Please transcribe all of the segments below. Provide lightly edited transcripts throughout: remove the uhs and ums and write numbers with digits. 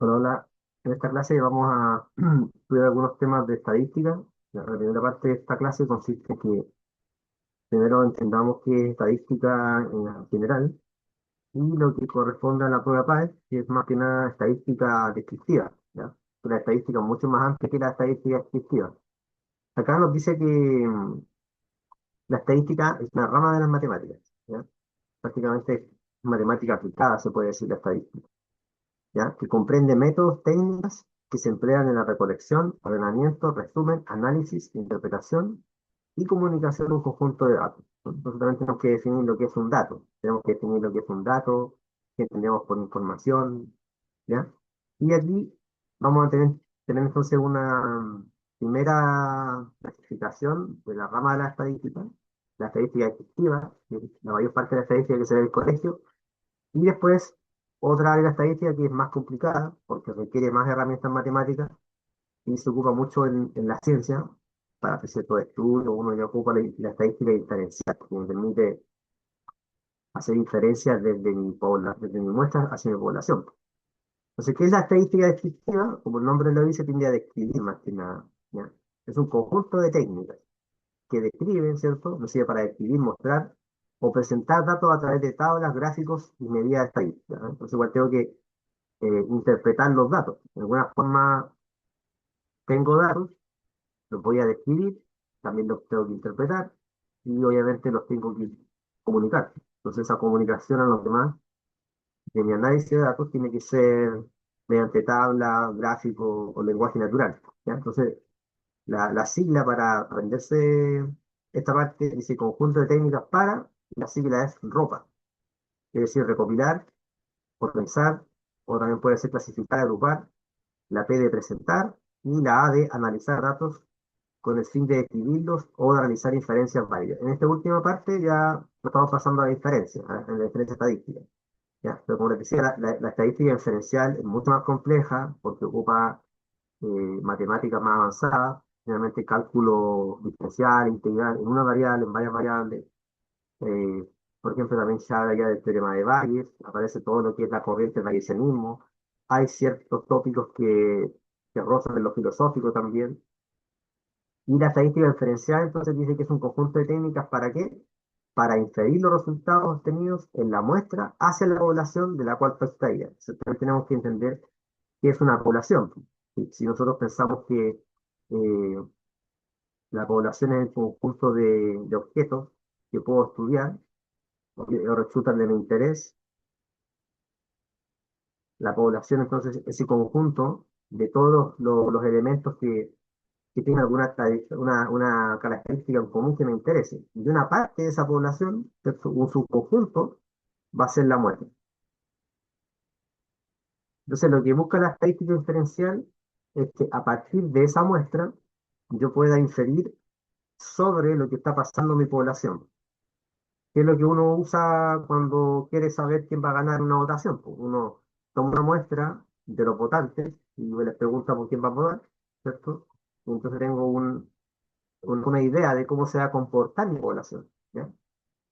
Hola, hola. En esta clase vamos a estudiar algunos temas de estadística. La primera parte de esta clase consiste en que primero entendamos qué es estadística en general y lo que corresponde a la prueba PAES, que es más que nada estadística descriptiva, ¿ya? La estadística es mucho más amplia que la estadística descriptiva. Acá nos dice que la estadística es una rama de las matemáticas, ¿ya? Prácticamente es matemática aplicada, se puede decir, la estadística. ¿Ya? Que comprende métodos, técnicas que se emplean en la recolección, ordenamiento, resumen, análisis, interpretación y comunicación de un conjunto de datos. Entonces también tenemos que definir lo que es un dato. Tenemos que definir lo que es un dato, qué entendemos por información, ¿ya? Y aquí vamos a tener entonces una primera clasificación de la rama de la estadística efectiva, que es la mayor parte de la estadística que se ve en el colegio, y después, otra área de la estadística que es más complicada, porque requiere más herramientas matemáticas y se ocupa mucho en la ciencia. Para hacer ciertos estudios, uno ya ocupa la estadística diferencial, que me permite hacer inferencias desde mi muestra hacia mi población. Entonces, ¿qué es la estadística descriptiva? Como el nombre lo dice, tiende a describir más que nada, ¿ya? Es un conjunto de técnicas que describen, ¿cierto? Nos sirve para describir, mostrar o presentar datos a través de tablas, gráficos y medidas estadísticas, ¿no? Entonces, igual tengo que interpretar los datos. De alguna forma tengo datos, los voy a describir, también los tengo que interpretar y obviamente los tengo que comunicar. Entonces esa comunicación a los demás de mi análisis de datos tiene que ser mediante tabla, gráfico o lenguaje natural, ¿ya? Entonces la sigla para aprenderse esta parte dice conjunto de técnicas para, y la sigla es ROPA, es decir, recopilar, organizar, o también puede ser clasificar, agrupar, la P de presentar y la A de analizar datos con el fin de describirlos o de realizar inferencias válidas. En esta última parte ya nos estamos pasando a la inferencia, en la inferencia estadística. ¿Ya? Pero como les decía, la estadística inferencial es mucho más compleja porque ocupa matemáticas más avanzadas, generalmente cálculo diferencial, integral, en una variable, en varias variables. Eh, por ejemplo, también se habla ya del teorema de Bayes, aparece todo lo que es la corriente del bayesianismo. Hay ciertos tópicos que rozan en lo filosófico también. Y la estadística diferencial entonces dice que es un conjunto de técnicas ¿para qué? Para inferir los resultados obtenidos en la muestra hacia la población de la cual fue extraída. Entonces, también tenemos que entender qué es una población. Si nosotros pensamos que la población es el conjunto de objetos que puedo estudiar o resultan de mi interés, la población entonces es ese conjunto de todos los elementos que tiene una característica en común que me interese. Y una parte de esa población, un subconjunto, va a ser la muerte. Entonces, lo que busca la estadística diferencial es que a partir de esa muestra yo pueda inferir sobre lo que está pasando en mi población, que es lo que uno usa cuando quiere saber quién va a ganar una votación. Pues uno toma una muestra de los votantes y les pregunta por quién va a votar, ¿cierto? Y entonces tengo una idea de cómo se va a comportar mi población, ¿ya?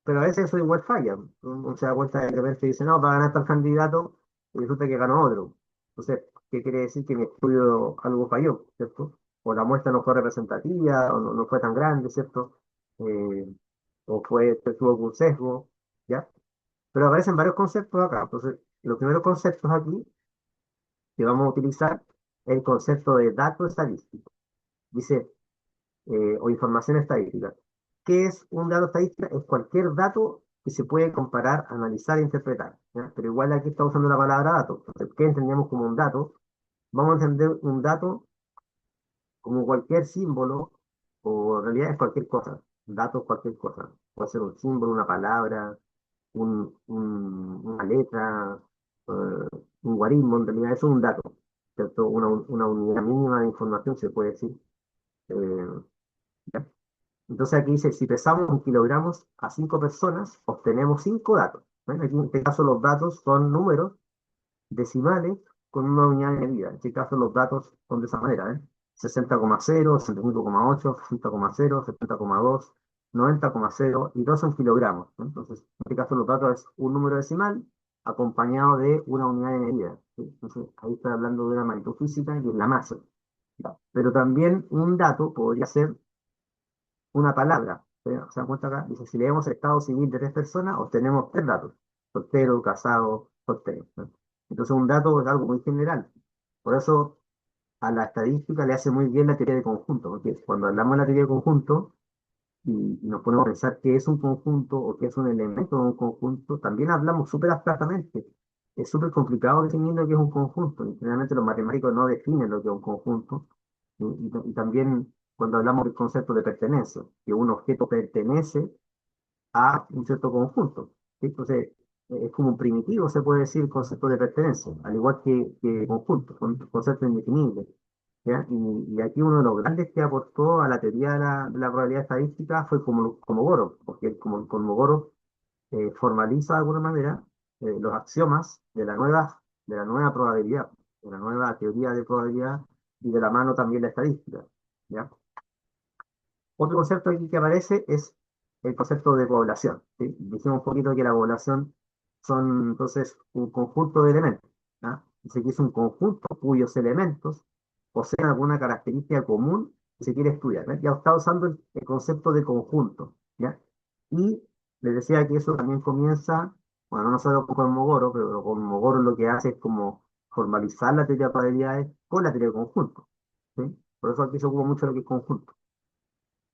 Pero a veces eso igual falla. Uno se da cuenta de repente dice, no, va a ganar tal candidato y resulta que ganó otro. Entonces, ¿qué quiere decir? Que mi estudio algo falló, ¿cierto? O la muestra no fue representativa, o no fue tan grande, ¿cierto? Eh, o tuvo algún sesgo, ¿ya? Pero aparecen varios conceptos acá. Entonces, los primeros conceptos aquí que vamos a utilizar es el concepto de dato estadístico. Dice, o información estadística. ¿Qué es un dato estadístico? Es cualquier dato que se puede comparar, analizar e interpretar, ¿ya? Pero igual aquí está usando la palabra dato. Entonces, ¿qué entendemos como un dato? Vamos a entender un dato como cualquier símbolo, o en realidad es cualquier cosa. Dato es cualquier cosa. Puede ser un símbolo, una palabra, una letra, un guarismo, en realidad eso es un dato, ¿cierto? Una unidad mínima de información se puede decir. eh, ¿Ya? Entonces aquí dice, si pesamos en kilogramos a 5 personas, obtenemos 5 datos. ¿Ven? Aquí en este caso los datos son números decimales con una unidad de medida. En este caso los datos son de esa manera, ¿eh? 60,0, 65,8, 60,0, 70,2, 90,0 y todos son kilogramos, ¿no? Entonces, en este caso los datos es un número decimal acompañado de una unidad de medida, ¿sí? Entonces, ahí está hablando de una magnitud física que es la masa. Pero también un dato podría ser una palabra. ¿Se dan cuenta acá? Dice, si leemos el estado civil de tres personas, obtenemos tres datos: soltero, casado, soltero, ¿no? Entonces un dato es algo muy general. Por eso a la estadística le hace muy bien la teoría de conjunto, porque cuando hablamos de la teoría de conjunto y nos ponemos a pensar qué es un conjunto o qué es un elemento de un conjunto, también hablamos súper abstractamente. Es súper complicado definir lo que es un conjunto. Y generalmente los matemáticos no definen lo que es un conjunto. Y también cuando hablamos del concepto de pertenencia, que un objeto pertenece a un cierto conjunto, ¿sí? Entonces, es como un primitivo, se puede decir, el concepto de pertenencia, al igual que conjunto, son conceptos indefinibles. ¿Ya? Y aquí uno de los grandes que aportó a la teoría de la probabilidad estadística fue Kolmogorov, porque como Kolmogorov formaliza de alguna manera los axiomas de la nueva probabilidad, de la nueva teoría de probabilidad y de la mano también la estadística. ¿Ya? Otro concepto aquí que aparece es el concepto de población, ¿sí? Dijimos un poquito que la población son entonces un conjunto de elementos. ¿Ya? Dice que es un conjunto cuyos elementos poseen alguna característica común que se quiere estudiar. ¿Ves? Ya está usando el concepto de conjunto. ¿Ya? Y les decía que eso también comienza, bueno, no solo con Mogoro, pero con Mogoro lo que hace es como formalizar la teoría de probabilidades con la teoría de conjunto. ¿Sí? Por eso aquí se ocupa mucho lo que es conjunto.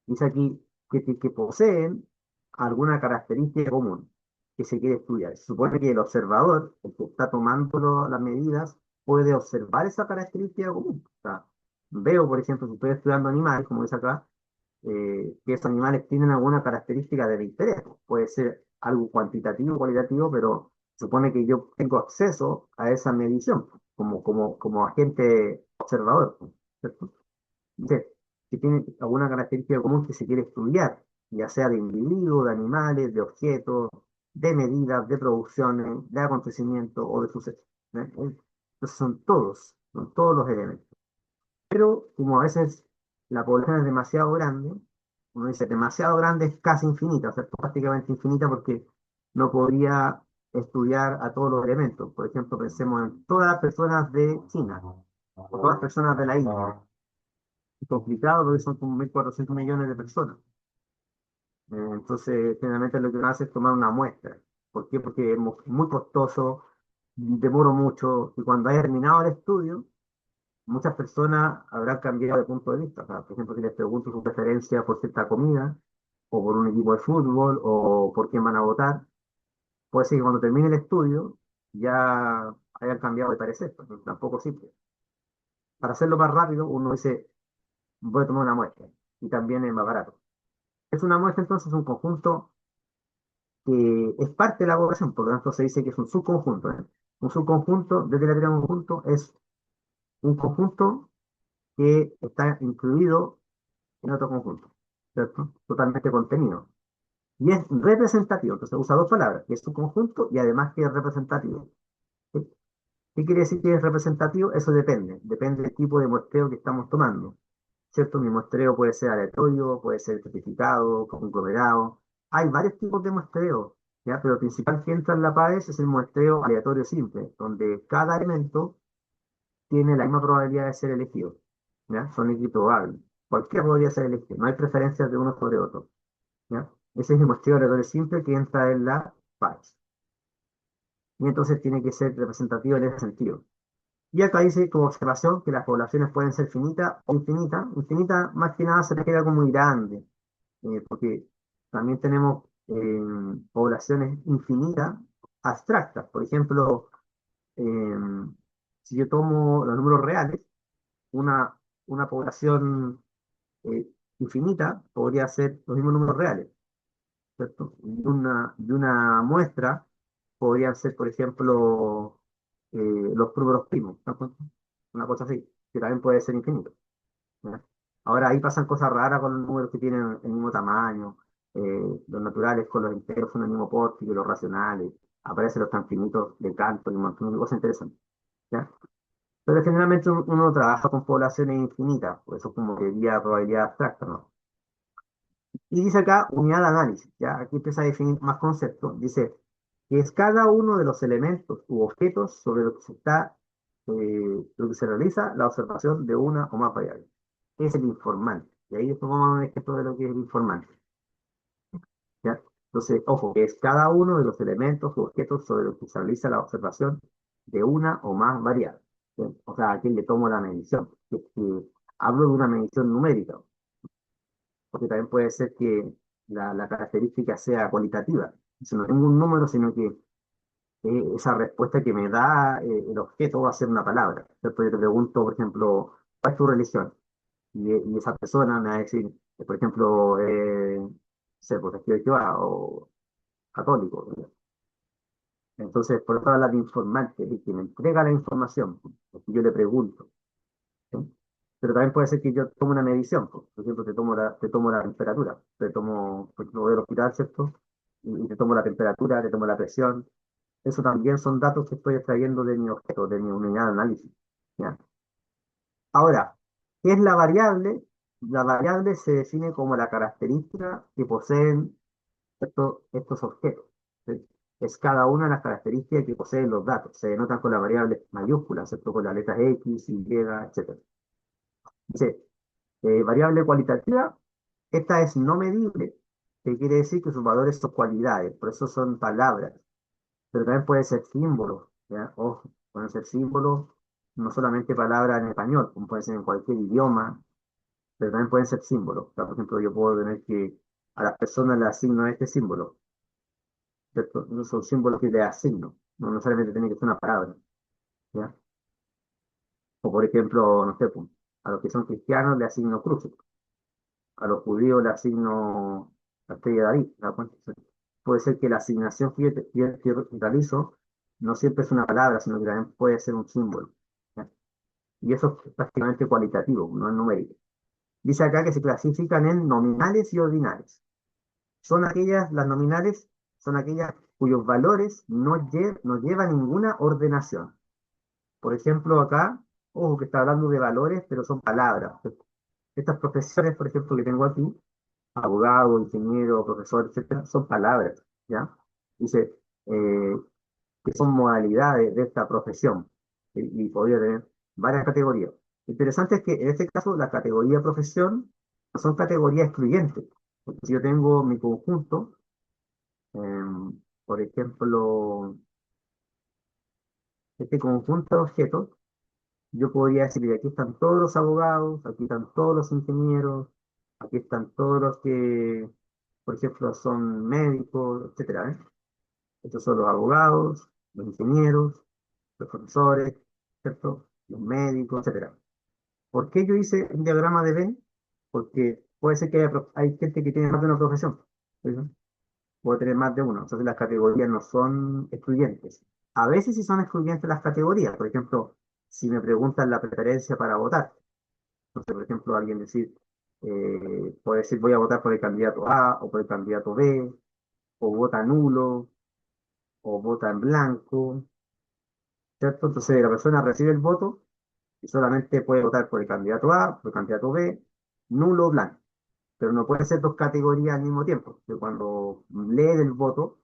Dice aquí que poseen alguna característica común que se quiere estudiar. Se supone que el observador, el que está tomando las medidas, puede observar esa característica común. O sea, veo, por ejemplo, si estoy estudiando animales, como dice acá, que esos animales tienen alguna característica de interés. Puede ser algo cuantitativo o cualitativo, pero supone que yo tengo acceso a esa medición como agente observador, ¿cierto? Dice que tiene alguna característica común que se quiere estudiar, ya sea de individuos, de animales, de objetos, de medidas, de producciones, de acontecimientos o de sucesos. ¿Eh? Entonces son todos los elementos. Pero como a veces la población es demasiado grande, uno dice demasiado grande es casi infinita, o sea, prácticamente infinita porque no podría estudiar a todos los elementos. Por ejemplo, pensemos en todas las personas de China o todas las personas de la India. Es complicado porque son como 1.400 millones de personas. Entonces, generalmente lo que uno hace es tomar una muestra. ¿Por qué? Porque es muy costoso, demoro mucho, y cuando haya terminado el estudio, muchas personas habrán cambiado de punto de vista. O sea, por ejemplo, si les pregunto su preferencia por cierta comida, o por un equipo de fútbol, o por quién van a votar, puede ser que cuando termine el estudio ya hayan cambiado de parecer, pues, tampoco sirve. Para hacerlo más rápido, uno dice, voy a tomar una muestra, y también es más barato. Es una muestra, entonces, un conjunto que es parte de la población, por lo tanto se dice que es un subconjunto, ¿eh? Un subconjunto, desde la teoría de conjunto, es un conjunto que está incluido en otro conjunto, ¿cierto? Totalmente contenido. Y es representativo, entonces usa dos palabras, que es subconjunto y además que es representativo. ¿Qué, qué quiere decir que es representativo? Eso depende del tipo de muestreo que estamos tomando. ¿Cierto? Mi muestreo puede ser aleatorio, puede ser certificado, conglomerado. Hay varios tipos de muestreo, ¿ya? Pero el principal que entra en la PAES es el muestreo aleatorio simple, donde cada elemento tiene la misma probabilidad de ser elegido, ¿ya? Son equiprobables. Cualquiera podría ser elegido, no hay preferencias de uno sobre otro, ¿ya? Ese es el muestreo aleatorio simple que entra en la PAES. Y entonces tiene que ser representativo en ese sentido. Y acá dice como observación que las poblaciones pueden ser finitas o infinitas. Infinita más que nada se le queda como muy grande, porque también tenemos poblaciones infinitas abstractas. Por ejemplo, eh, si yo tomo los números reales, una, una población eh, infinita podría ser los mismos números reales, ¿cierto? Y una muestra podrían ser, por ejemplo, los números primos, ¿no? Una cosa así, que también puede ser infinito. ¿Ya? Ahora ahí pasan cosas raras con los números que tienen el mismo tamaño, los naturales con los enteros son el mismo porte que los racionales, aparecen los transfinitos de Cantor y un montón de cosas interesantes. ¿Ya? Pero generalmente uno trabaja con poblaciones infinitas, por eso como que diría probabilidad abstracta, ¿no? Y dice acá unidad de análisis, ¿ya? Aquí empieza a definir más conceptos. Dice que es cada uno de los elementos u objetos sobre lo que se realiza la observación de una o más variables. Es el informante. Y ahí después vamos a ver un ejemplo de lo que es el informante. ¿Ya? Entonces, ojo, que es cada uno de los elementos u objetos sobre los que se realiza la observación de una o más variables. ¿Sí? O sea, aquí le tomo la medición. Que hablo de una medición numérica, porque también puede ser que la característica sea cualitativa. Si no tengo un número, sino que esa respuesta que me da el objeto va a ser una palabra. Entonces, yo te pregunto, por ejemplo, ¿cuál es tu religión? Y esa persona me va a decir, por ejemplo, sé, pues, testigo de Jehová o católico. Entonces, por eso habla de informante, de quien me entrega la información, porque yo le pregunto. ¿Sí? Pero también puede ser que yo tome una medición, pues. Por ejemplo, te tomo la temperatura, te tomo, por ejemplo, voy al hospital, ¿cierto? Y te tomo la temperatura, te tomo la presión. Eso también son datos que estoy extrayendo de mi objeto, de mi unidad de análisis. ¿Ya? Ahora, ¿qué es la variable? La variable se define como la característica que poseen estos objetos. ¿Sí? Es cada una de las características que poseen los datos. Se denotan con la variable mayúscula, ¿cierto? Con las letras X, Y, etcétera. Dice, variable cualitativa, esta es no medible, que quiere decir que sus valores son cualidades, por eso son palabras, pero también puede ser símbolos, ¿ya? Ojo, pueden ser símbolos, no solamente palabras en español, como puede ser en cualquier idioma, pero también pueden ser símbolos. O sea, por ejemplo, yo puedo tener que a las personas le asigno este símbolo, ¿cierto? No son símbolos que le asigno, no necesariamente tiene que ser una palabra, ¿ya? O por ejemplo, no sé, pues, a los que son cristianos le asigno cruces, a los judíos le asigno la estrella de David. ¿Te das cuenta? Puede ser que la asignación que realizo no siempre es una palabra, sino que también puede ser un símbolo, ¿ya? Y eso es prácticamente cualitativo, no es numérico. Dice acá que se clasifican en nominales y ordinales. Las nominales son aquellas cuyos valores no llevan ninguna ordenación. Por ejemplo, acá, ojo que está hablando de valores, pero son palabras. Estas profesiones, por ejemplo, que tengo aquí, abogado, ingeniero, profesor, etcétera, son palabras, ¿ya? Dice eh, que son modalidades de esta profesión y podría tener varias categorías. Interesante es que en este caso la categoría profesión no son categorías excluyentes. Porque si yo tengo mi conjunto, por ejemplo, este conjunto de objetos, yo podría decir, aquí están todos los abogados, aquí están todos los ingenieros, aquí están todos los que, por ejemplo, son médicos, etcétera, ¿eh? Estos son los abogados, los ingenieros, los profesores, ¿cierto? Los médicos, etcétera. ¿Por qué yo hice un diagrama de Venn? Porque puede ser que hay gente que tiene más de una profesión, ¿sí? Puede tener más de uno. Entonces las categorías no son excluyentes. A veces sí son excluyentes las categorías. Por ejemplo, si me preguntan la preferencia para votar. Entonces, por ejemplo, alguien puede decir voy a votar por el candidato A o por el candidato B, o vota nulo, o vota en blanco, ¿cierto? Entonces la persona recibe el voto y solamente puede votar por el candidato A, por el candidato B, nulo o blanco. Pero no puede ser dos categorías al mismo tiempo, que cuando lee el voto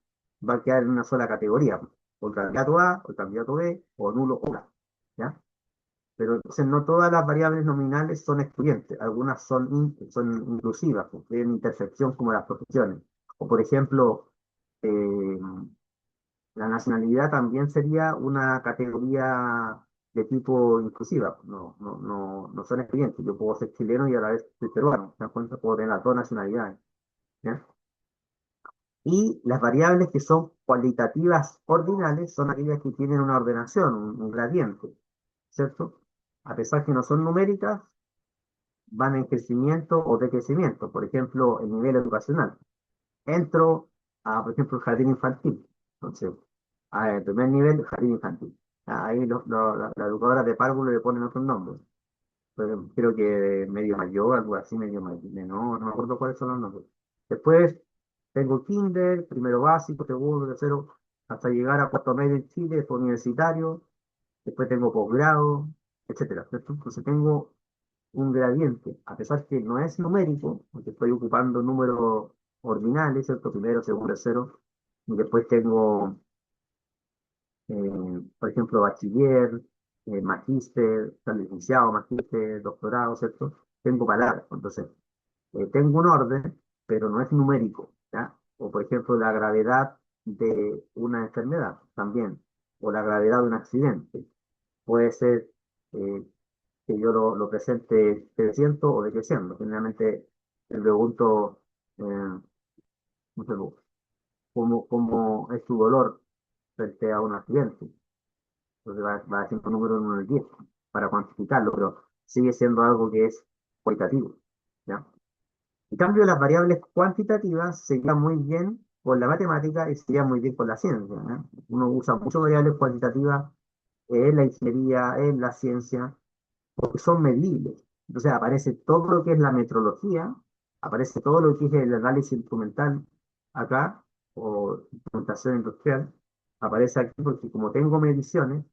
va a quedar en una sola categoría, o el candidato A, o el candidato B, o nulo o blanco, ¿ya? Pero entonces no todas las variables nominales son excluyentes, algunas son inclusivas, pues, tienen intersección como las profesiones. O por ejemplo, eh, la nacionalidad también sería una categoría de tipo inclusiva, no son excluyentes. Yo puedo ser chileno y a la vez soy peruano, ¿te das cuenta? Puedo tener las dos nacionalidades, ¿ya? Y las variables que son cualitativas ordinales son aquellas que tienen una ordenación, un gradiente, ¿cierto? A pesar que no son numéricas, van en crecimiento o decrecimiento. Por ejemplo, el nivel educacional. Entro a, por ejemplo, el jardín infantil. Entonces, el primer nivel, jardín infantil. Ahí la educadora de párvulo le ponen otros nombres. Pero creo que medio mayor, algo así, medio menor, no me acuerdo cuáles son los nombres. Después tengo kinder, primero básico, segundo, tercero, hasta llegar a cuarto medio en Chile, después universitario, después tengo posgrado, etcétera, ¿cierto? Entonces tengo un gradiente, a pesar que no es numérico, porque estoy ocupando números ordinales, ¿cierto? Primero, segundo, tercero, y después tengo por ejemplo, bachiller, magíster, tal, licenciado, magíster, doctorado, ¿cierto? Tengo palabras, entonces, tengo un orden, pero no es numérico, ¿ya? O, por ejemplo, la gravedad de una enfermedad también, o la gravedad de un accidente. Puede ser eh, que yo lo presente creciendo o decreciendo. Generalmente le pregunto, no sé, cómo es tu dolor frente a un accidente. Entonces va haciendo un número de 1 al 10 para cuantificarlo, pero sigue siendo algo que es cualitativo, ¿ya? En cambio, las variables cuantitativas se llevan muy bien con la matemática y se llevan muy bien con la ciencia, ¿ya? Uno usa muchas variables cuantitativas en la ingeniería, en la ciencia, porque son medibles. Entonces aparece todo lo que es la metrología, aparece todo lo que es el análisis instrumental acá, o instrumentación industrial, aparece aquí porque como tengo mediciones,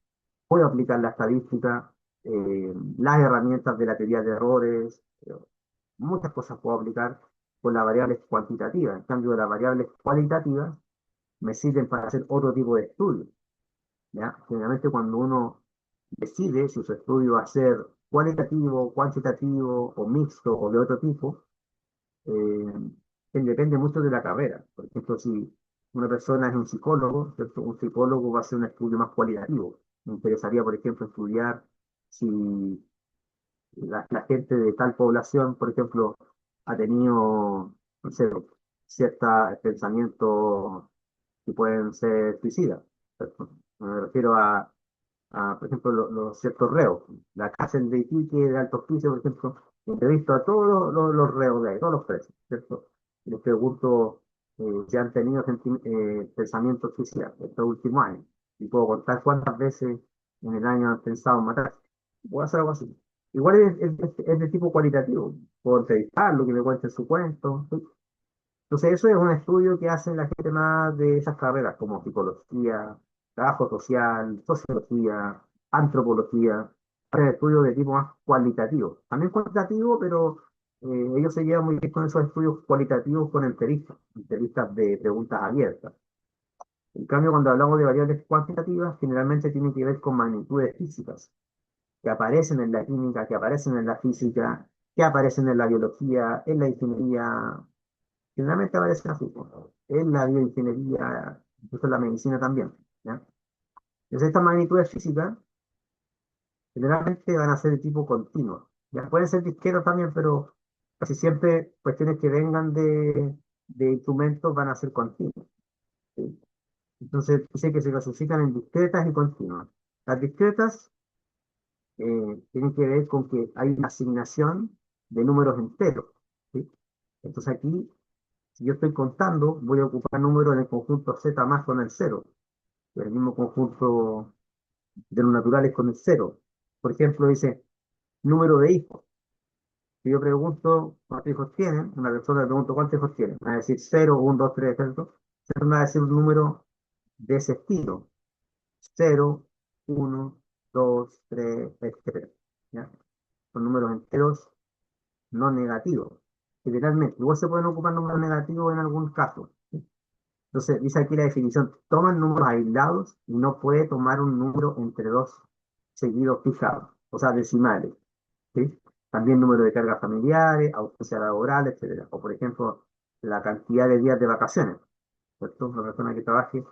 puedo aplicar la estadística, las herramientas de la teoría de errores, muchas cosas puedo aplicar con las variables cuantitativas. En cambio, las variables cualitativas me sirven para hacer otro tipo de estudios, ¿ya? Generalmente cuando uno decide si su estudio va a ser cualitativo, cuantitativo o mixto o de otro tipo, eh, que depende mucho de la carrera. Por ejemplo, si una persona es un psicólogo, ¿cierto? Un psicólogo va a hacer un estudio más cualitativo. Me interesaría, por ejemplo, estudiar si la gente de tal población, por ejemplo, ha tenido, no sé, ciertos pensamientos que pueden ser suicidas, ¿cierto? Me refiero por ejemplo, los ciertos reos. La cárcel de Iquique, de Alto Hospicio, por ejemplo, entrevisto a todos los reos de ahí, todos los presos, ¿cierto? Y les pregunto si han tenido pensamientos suicidas estos últimos años. Y puedo contar cuántas veces en el año han pensado en matarse. Puedo hacer algo así. Igual es de tipo cualitativo. Puedo entrevistarlo, que me cuente su cuento. ¿Sí? Entonces, eso es un estudio que hacen la gente más de esas carreras, como psicología, trabajo social, sociología, antropología, para estudios de tipo más cualitativo. También cuantitativo, pero ellos se llevan muy bien con esos estudios cualitativos con entrevistas de preguntas abiertas. En cambio, cuando hablamos de variables cuantitativas, generalmente tienen que ver con magnitudes físicas, que aparecen en la química, que aparecen en la física, que aparecen en la biología, en la ingeniería. Generalmente aparecen así, pues, en la bioingeniería, incluso en la medicina también, ¿ya? Entonces, estas magnitudes físicas generalmente van a ser de tipo continuo. Ya pueden ser disquetos también, pero casi siempre cuestiones que vengan de instrumentos van a ser continuos, ¿sí? Entonces, dice que se clasifican en discretas y continuas. Las discretas tienen que ver con que hay una asignación de números enteros, ¿sí? Entonces aquí, si yo estoy contando, voy a ocupar números en el conjunto Z más con el cero, el mismo conjunto de los naturales con el cero. Por ejemplo, dice número de hijos. Si yo pregunto cuántos hijos tienen, una persona le pregunto cuántos hijos tienen, me va a decir cero, 1, 2, 3, ¿cierto? Se me va a decir un número de ese estilo: cero, 1, 2, 3, etcétera. ¿Ya? Son números enteros no negativos. Generalmente, igual se pueden ocupar números negativos en algún caso. Entonces, dice aquí la definición: toman números aislados y no puede tomar un número entre dos seguidos fijados, o sea, decimales, ¿sí? También número de cargas familiares, ausencia laboral, etcétera. O, por ejemplo, la cantidad de días de vacaciones, ¿cierto? Una persona que trabaje,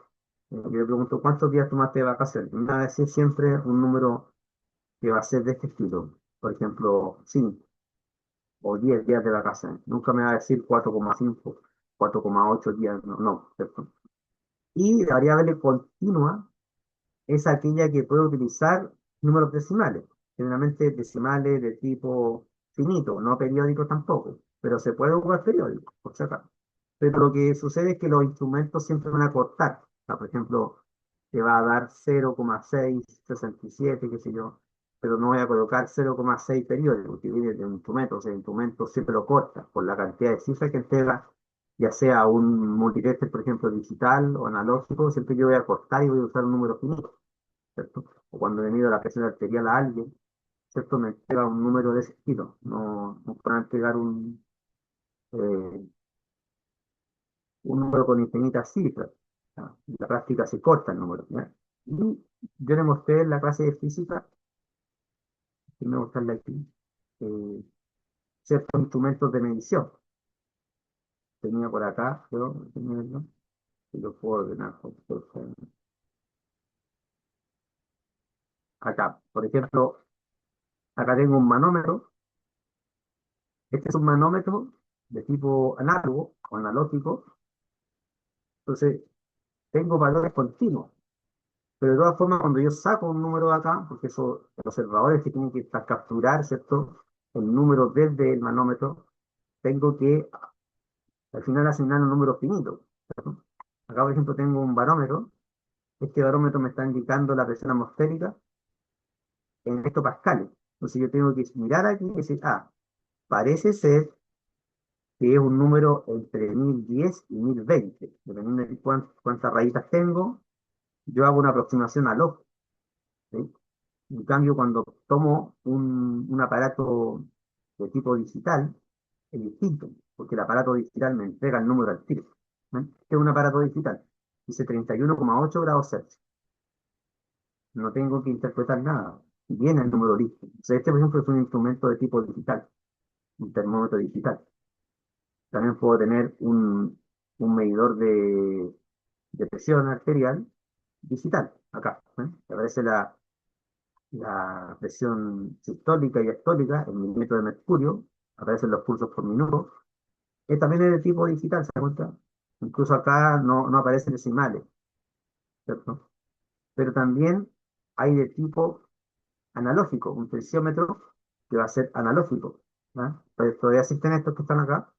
yo le pregunto, ¿cuántos días tomaste de vacaciones? Y me va a decir siempre un número que va a ser de este estilo. Por ejemplo, 5 o 10 días de vacaciones. Nunca me va a decir 4,5, 4,8 días, no, no, ¿cierto? Y la variable continua es aquella que puede utilizar números decimales, generalmente decimales de tipo finito, no periódicos tampoco, pero se puede ocupar periódico, por si acaso. Pero lo que sucede es que los instrumentos siempre van a cortar. O sea, por ejemplo, te va a dar 0,667, qué sé yo, pero no voy a colocar 0,6 periódico, que viene de un instrumento. O sea, el instrumento siempre lo corta por la cantidad de cifras que entrega, ya sea un multitester, por ejemplo, digital o analógico. Siempre yo voy a cortar y voy a usar un número finito, ¿cierto? O cuando le mido la presión arterial a alguien, ¿cierto? Me entrega un número de ese estilo, no para entregar eh, un número con infinitas cifras. ¿Ya? En la práctica se corta el número, ¿ya? Y yo le mostré en la clase de física, que me mostrarle aquí, eh, ciertos instrumentos de medición. Tenía por acá, pero ¿no? Y lo puedo ordenar. Acá, por ejemplo, acá tengo un manómetro. Este es un manómetro de tipo análogo o analógico. Entonces, tengo valores continuos. Pero de todas formas, cuando yo saco un número de acá, porque eso, los observadores que tienen que capturar, ¿cierto? El número desde el manómetro, tengo que al final asignar un número finito, ¿cierto? Acá, por ejemplo, tengo un barómetro. Este barómetro me está indicando la presión atmosférica en hectopascales. Entonces yo tengo que mirar aquí y decir, parece ser que es un número entre 1010 y 1020, dependiendo de cuántas rayitas tengo, yo hago una aproximación al ojo, ¿sí? En cambio, cuando tomo un aparato de tipo digital, es distinto, porque el aparato digital me entrega el número al tiro. Este es un aparato digital, dice 31,8 grados Celsius. No tengo que interpretar nada, viene el número listo. O sea, este, por ejemplo, es un instrumento de tipo digital, un termómetro digital. También puedo tener un medidor de presión arterial digital, acá. Aparece la presión sistólica y diastólica en milímetros de mercurio, aparecen los pulsos por minuto. También es de tipo digital, ¿se da cuenta? Incluso acá no aparecen decimales, ¿cierto? Pero también hay de tipo analógico, un tensiómetro que va a ser analógico. ¿Ya? Pues todavía existen estos que están acá,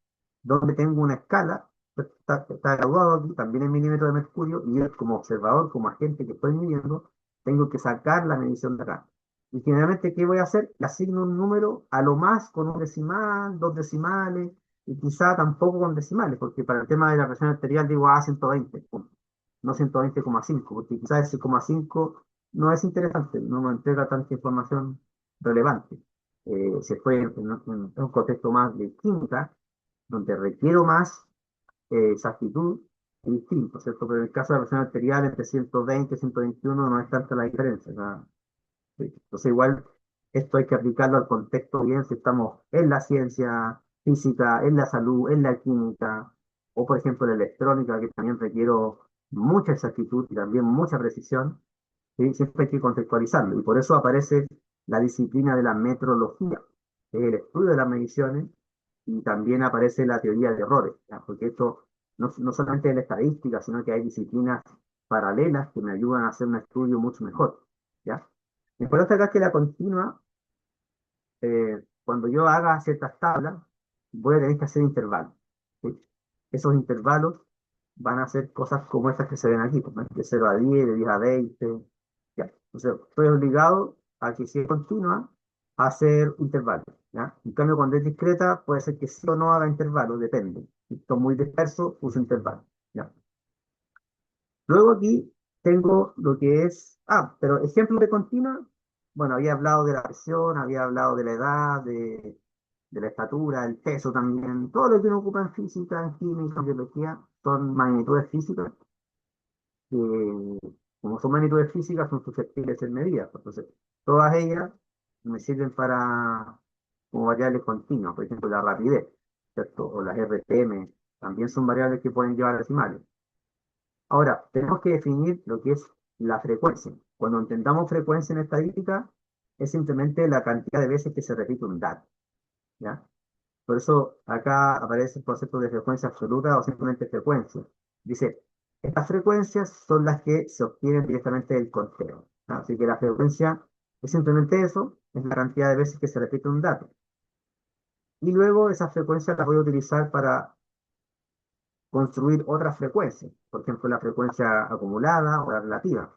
donde tengo una escala, pues, está graduado aquí, también en milímetros de mercurio, y yo como observador, como agente que estoy midiendo, tengo que sacar la medición de acá. Y generalmente, ¿qué voy a hacer? Le asigno un número a lo más con un decimal, dos decimales, y quizá tampoco con decimales, porque para el tema de la presión arterial digo 120, punto. No 120,5, porque quizás ese 0,5 no es interesante, no me entrega tanta información relevante. Si estoy en un contexto más de química, donde requiero más exactitud, es distinto, ¿cierto? Pero en el caso de la presión arterial, entre 120 y 121 no es tanta la diferencia. ¿No? Sí. Entonces, igual, esto hay que aplicarlo al contexto bien si estamos en la ciencia física, en la salud, en la química, o por ejemplo en la electrónica, que también requiero mucha exactitud y también mucha precisión. ¿Sí? Siempre hay que contextualizarlo. Y por eso aparece la disciplina de la metrología, que es el estudio de las mediciones, y también aparece la teoría de errores, ¿ya? Porque esto no solamente es la estadística, sino que hay disciplinas paralelas que me ayudan a hacer un estudio mucho mejor, ¿ya? Lo importante acá es que la continua, cuando yo haga ciertas tablas, voy a tener que hacer intervalos, ¿sí? Esos intervalos van a ser cosas como estas que se ven aquí, pues, ¿no? De 0 a 10, de 10 a 20, ya. Entonces, estoy obligado a que si es continua, a hacer intervalos, ¿ya? En cambio, cuando es discreta, puede ser que sí o no haga intervalos, depende. Si estoy muy disperso, uso intervalos, ¿ya? Luego aquí tengo lo que es, pero ejemplo de continua, bueno, había hablado de la presión, había hablado de la edad, de la estatura, el peso también, todo lo que uno ocupa en física, en química, en biología, son magnitudes físicas que, como son magnitudes físicas, son susceptibles de ser medidas. Entonces, todas ellas me sirven para, como variables continuas, por ejemplo, la rapidez, ¿cierto? O las RPM, también son variables que pueden llevar a decimales. Ahora, tenemos que definir lo que es la frecuencia. Cuando entendamos frecuencia en estadística, es simplemente la cantidad de veces que se repite un dato, ¿ya? Por eso acá aparece el concepto de frecuencia absoluta o simplemente frecuencia. Dice, estas frecuencias son las que se obtienen directamente del conteo, ¿no? Así que la frecuencia es simplemente eso, es la cantidad de veces que se repite un dato. Y luego esas frecuencias las voy a utilizar para construir otras frecuencias. Por ejemplo, la frecuencia acumulada o la relativa.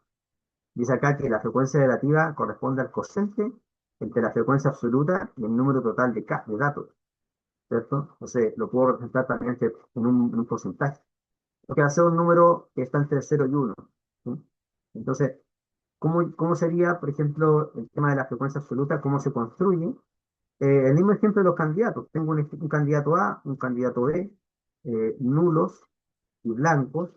Dice acá que la frecuencia relativa corresponde al cociente entre la frecuencia absoluta y el número total de datos, ¿cierto? Entonces, lo puedo representar también en un porcentaje. Porque va a ser un número que está entre 0 y 1. ¿Sí? Entonces, ¿cómo sería, por ejemplo, el tema de la frecuencia absoluta? ¿Cómo se construye? El mismo ejemplo de los candidatos. Tengo un candidato A, un candidato B, nulos y blancos.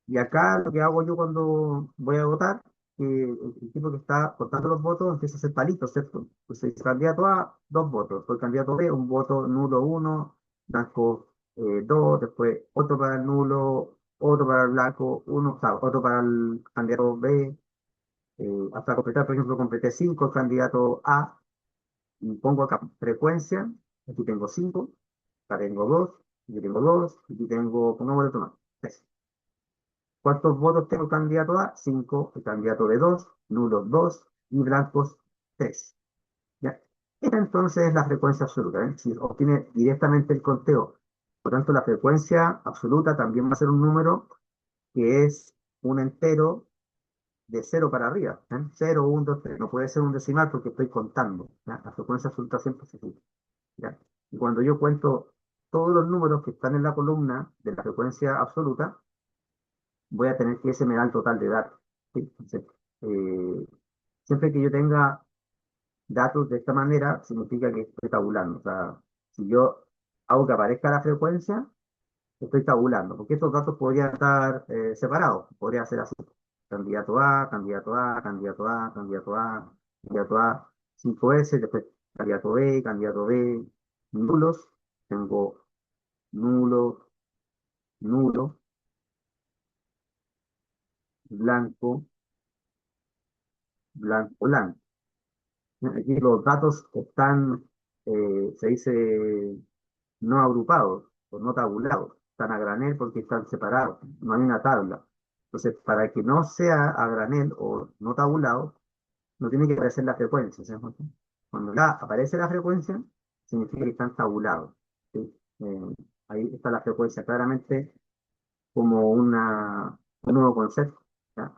Y acá lo que hago yo cuando voy a votar, que el tipo que está contando los votos empieza a hacer palitos, ¿cierto? Entonces, candidato A, dos votos. Por candidato B, un voto nulo uno, blanco dos, después otro para el nulo, otro para el blanco, uno, o sea, otro para el candidato B, hasta completar, por ejemplo, completé cinco, el candidato A, y pongo acá frecuencia, aquí tengo cinco, acá tengo dos, aquí tengo dos, aquí tengo, pongamos otro más, tres. ¿Cuántos votos tengo el candidato A? 5, el candidato B 2, nulos 2 y blancos 3. ¿Ya? Esta entonces es la frecuencia absoluta, ¿eh? Si obtiene directamente el conteo. Por tanto, la frecuencia absoluta también va a ser un número que es un entero de cero para arriba, ¿eh? 0, 1, 2, 3. No puede ser un decimal porque estoy contando, ¿ya? La frecuencia absoluta siempre se así, ¿ya? Y cuando yo cuento todos los números que están en la columna de la frecuencia absoluta, voy a tener que ese me da el total de datos. ¿Sí? Entonces, eh, siempre que yo tenga datos de esta manera, significa que estoy tabulando. O sea, si yo hago que aparezca la frecuencia, estoy tabulando, porque estos datos podrían estar separados. Podría ser así. Candidato A, candidato A, candidato A, candidato A, candidato A, 5S, después candidato B, nulos. Tengo nulo, nulo, blanco, blanco, blanco. Aquí los datos están, se dice, no agrupados o no tabulados. Están a granel porque están separados. No hay una tabla. Entonces, para que no sea a granel o no tabulado, no tiene que aparecer la frecuencia. ¿Se dan cuenta? Cuando ya aparece la frecuencia, significa que están tabulados. ¿Sí? Ahí está la frecuencia claramente como un nuevo concepto. ¿Ya?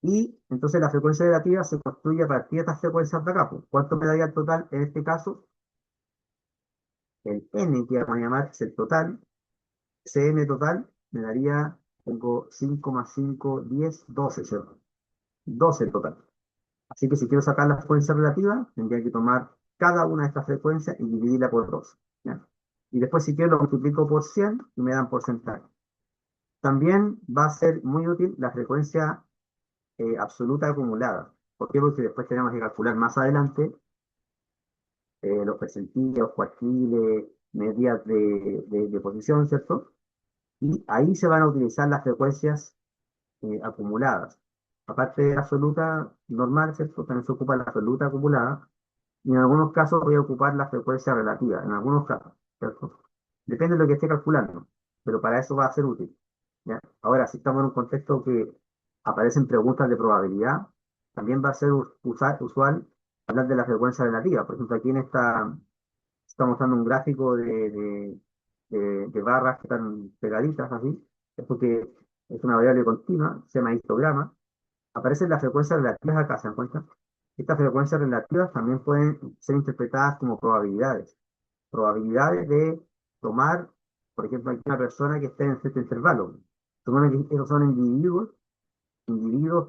Y entonces la frecuencia relativa se construye a partir de estas frecuencias de acá, pues. ¿Cuánto me daría el total? En este caso, el n que vamos a llamar es el total. Ese n total me daría, tengo 5 más 5 10 12, ¿cierto? 12 en total. Así que si quiero sacar la frecuencia relativa, tendría que tomar cada una de estas frecuencias y dividirla por 12. ¿Ya? Y después si quiero lo multiplico por 100 y me dan porcentaje. También va a ser muy útil la frecuencia absoluta acumulada. ¿Por qué? Porque después tenemos que calcular más adelante los percentiles, cuartiles, medidas de posición, ¿cierto? Y ahí se van a utilizar las frecuencias acumuladas. Aparte de la absoluta normal, ¿cierto? También se ocupa la absoluta acumulada. Y en algunos casos voy a ocupar la frecuencia relativa, en algunos casos, ¿cierto? Depende de lo que esté calculando, pero para eso va a ser útil. ¿Ya? Ahora, si estamos en un contexto que aparecen preguntas de probabilidad, también va a ser usual hablar de la frecuencia relativa. Por ejemplo, aquí en esta estamos mostrando un gráfico de barras que están pegaditas así. Es porque es una variable continua, se llama histograma. Aparecen las frecuencias relativas acá, ¿se dan cuenta? Estas frecuencias relativas también pueden ser interpretadas como probabilidades. Probabilidades de tomar, por ejemplo, aquí una persona que esté en cierto intervalo. Supone que esos son individuos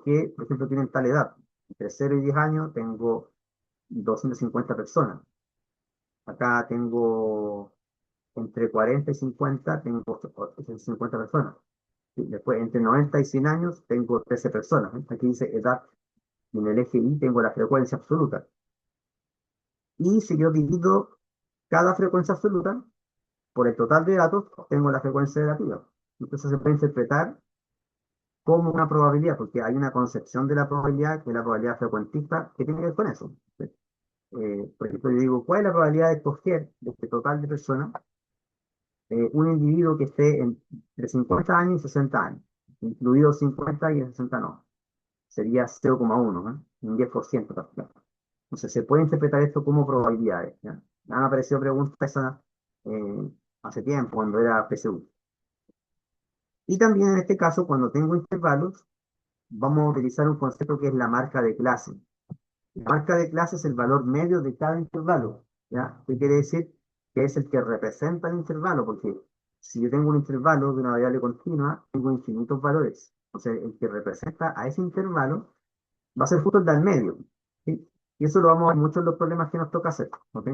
que, por ejemplo, tienen tal edad. Entre 0 y 10 años tengo 250 personas. Acá tengo entre 40 y 50 tengo 50 personas. Y después, entre 90 y 100 años, tengo 13 personas. ¿Eh? Aquí dice edad. Y en el eje Y tengo la frecuencia absoluta. Y si yo divido cada frecuencia absoluta por el total de datos, obtengo la frecuencia relativa. Entonces se puede interpretar como una probabilidad, porque hay una concepción de la probabilidad, que es la probabilidad frecuentista, que tiene que ver con eso. Por ejemplo, yo digo, ¿cuál es la probabilidad de escoger de este total de personas un individuo que esté entre 50 años y 60 años, incluido 50 y 60 no? Sería 0,1, ¿no? Un 10%. Entonces se puede interpretar esto como probabilidades. ¿Ya? Me han aparecido preguntas esas hace tiempo, cuando era PSU. Y también en este caso, cuando tengo intervalos, vamos a utilizar un concepto que es la marca de clase. La marca de clase es el valor medio de cada intervalo. ¿Ya? ¿Qué quiere decir? Que es el que representa el intervalo, porque si yo tengo un intervalo de una variable continua, tengo infinitos valores. O sea, el que representa a ese intervalo va a ser justo el del medio. ¿Sí? Y eso lo vamos a ver mucho en los problemas que nos toca hacer. ¿Ok?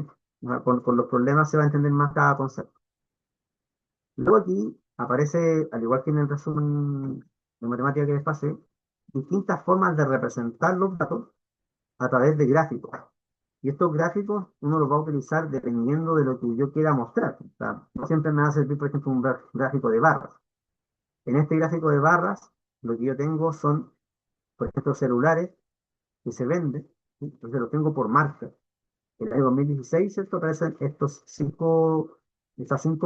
Con los problemas se va a entender más cada concepto. Luego aquí aparece, al igual que en el resumen de matemática que les pasé, distintas formas de representar los datos a través de gráficos. Y estos gráficos uno los va a utilizar dependiendo de lo que yo quiera mostrar. O sea, no siempre me va a servir, por ejemplo, un gráfico de barras. En este gráfico de barras, lo que yo tengo son, por ejemplo, celulares que se venden, ¿sí? Entonces los tengo por marca. En el año 2016, ¿cierto? Aparecen estas cinco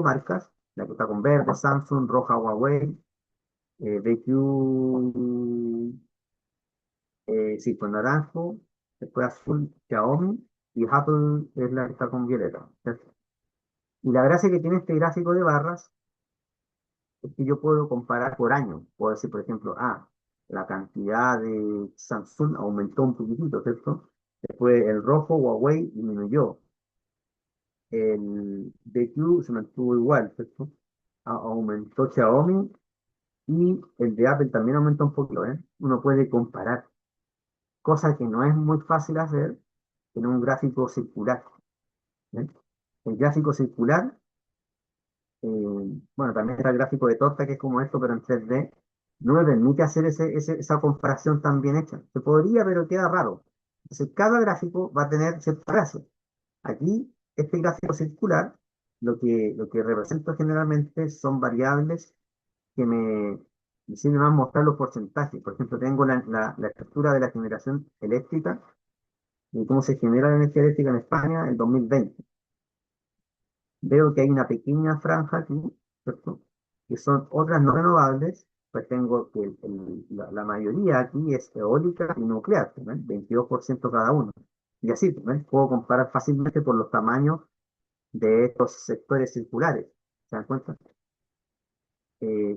marcas, la que está con verde, Samsung, roja, Huawei, BQ, sí, con naranjo, después azul, Xiaomi, y Apple es la que está con violeta, ¿cierto? Y la gracia que tiene este gráfico de barras es que yo puedo comparar por año. Puedo decir, por ejemplo, la cantidad de Samsung aumentó un poquitito, ¿cierto? Después el rojo, Huawei, disminuyó. El BQ se mantuvo igual, ¿cierto? Aumentó Xiaomi y el de Apple también aumentó un poquito, ¿eh? Uno puede comparar, cosa que no es muy fácil hacer en un gráfico circular, ¿eh? El gráfico circular, bueno, también está el gráfico de torta, que es como esto, pero en 3D, no me permite hacer esa comparación tan bien hecha. Se podría, pero queda raro. Entonces, cada gráfico va a tener cierta gracia. Aquí, este gráfico circular, lo que represento generalmente son variables que me sirven más mostrar los porcentajes. Por ejemplo, tengo la estructura de la generación eléctrica y cómo se genera la energía eléctrica en España en 2020. Veo que hay una pequeña franja aquí, ¿cierto? Que son otras no renovables, pues tengo que la mayoría aquí es eólica y nuclear, ¿no? 22% cada uno. Y así, ¿no? Puedo comparar fácilmente por los tamaños de estos sectores circulares. ¿Se dan cuenta?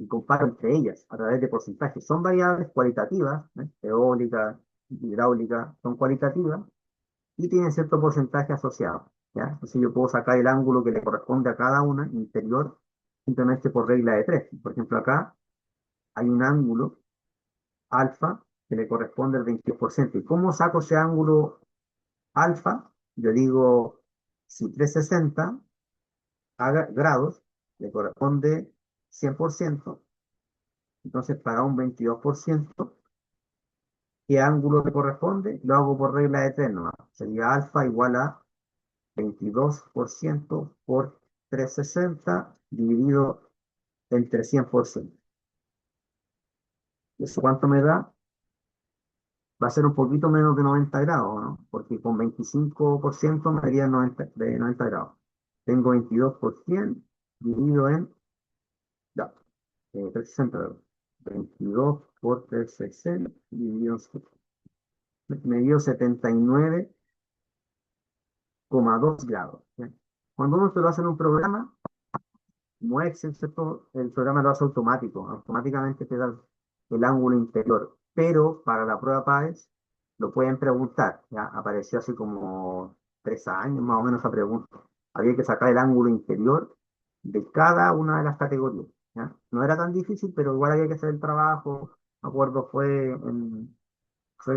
Comparo entre ellas a través de porcentajes. Son variables cualitativas, ¿eh? Eólica, hidráulica, son cualitativas y tienen cierto porcentaje asociado, ¿ya? Entonces yo puedo sacar el ángulo que le corresponde a cada una interior simplemente por regla de tres. Por ejemplo, acá hay un ángulo alfa que le corresponde al 22%. ¿Y cómo saco ese ángulo alfa? Yo digo, si 360 grados le corresponde 100%, entonces para un 22%, ¿qué ángulo le corresponde? Lo hago por regla de tres nomás. Sería alfa igual a 22% por 360 dividido entre 100%. ¿Eso cuánto me da? Va a ser un poquito menos de 90 grados, ¿no? Porque con 25% me daría 90, de 90 grados. Tengo 22% dividido en, ya, 360 grados. 22 por 360 dividido en 7. Me dio 79,2 grados, ¿ya? Cuando uno se lo hace en un programa, como Excel, ¿cierto? El programa lo hace automático, automáticamente te da el ángulo interior, pero para la prueba PAES lo pueden preguntar, ya apareció así como 3 años más o menos esa pregunta. Había que sacar el ángulo interior de cada una de las categorías, ¿ya? No era tan difícil, pero igual había que hacer el trabajo. Me acuerdo, fue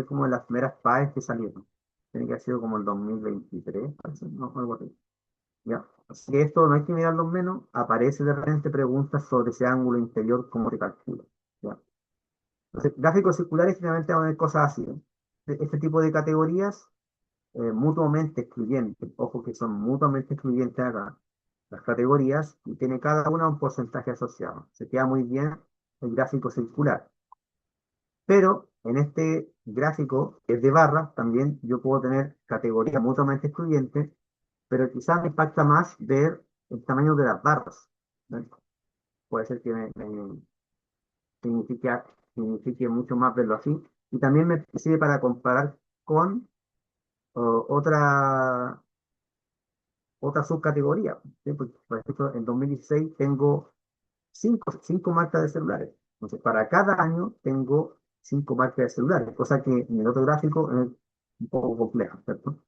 como en las primeras PAES que salieron. Tiene que haber sido como el 2023, parece, no, algo así. ¿Ya? Así que esto no hay que mirarlo menos, aparece de repente preguntas sobre ese ángulo interior, cómo se calcula. ¿Ya? Entonces, gráficos circulares generalmente van a ver cosas así, ¿no? Este tipo de categorías mutuamente excluyentes, ojo que son mutuamente excluyentes acá, las categorías, y tiene cada una un porcentaje asociado. Se queda muy bien el gráfico circular. Pero en este gráfico, que es de barras, también yo puedo tener categorías mutuamente excluyentes, pero quizás me impacta más ver el tamaño de las barras, ¿no? Puede ser que signifique, signifique mucho más verlo así. Y también me sirve para comparar con otra, otra subcategoría, ¿sí? Por ejemplo, en 2016 tengo cinco marcas de celulares. Entonces, para cada año tengo cinco marcas de celulares, cosa que en el otro gráfico es un poco compleja, ¿cierto?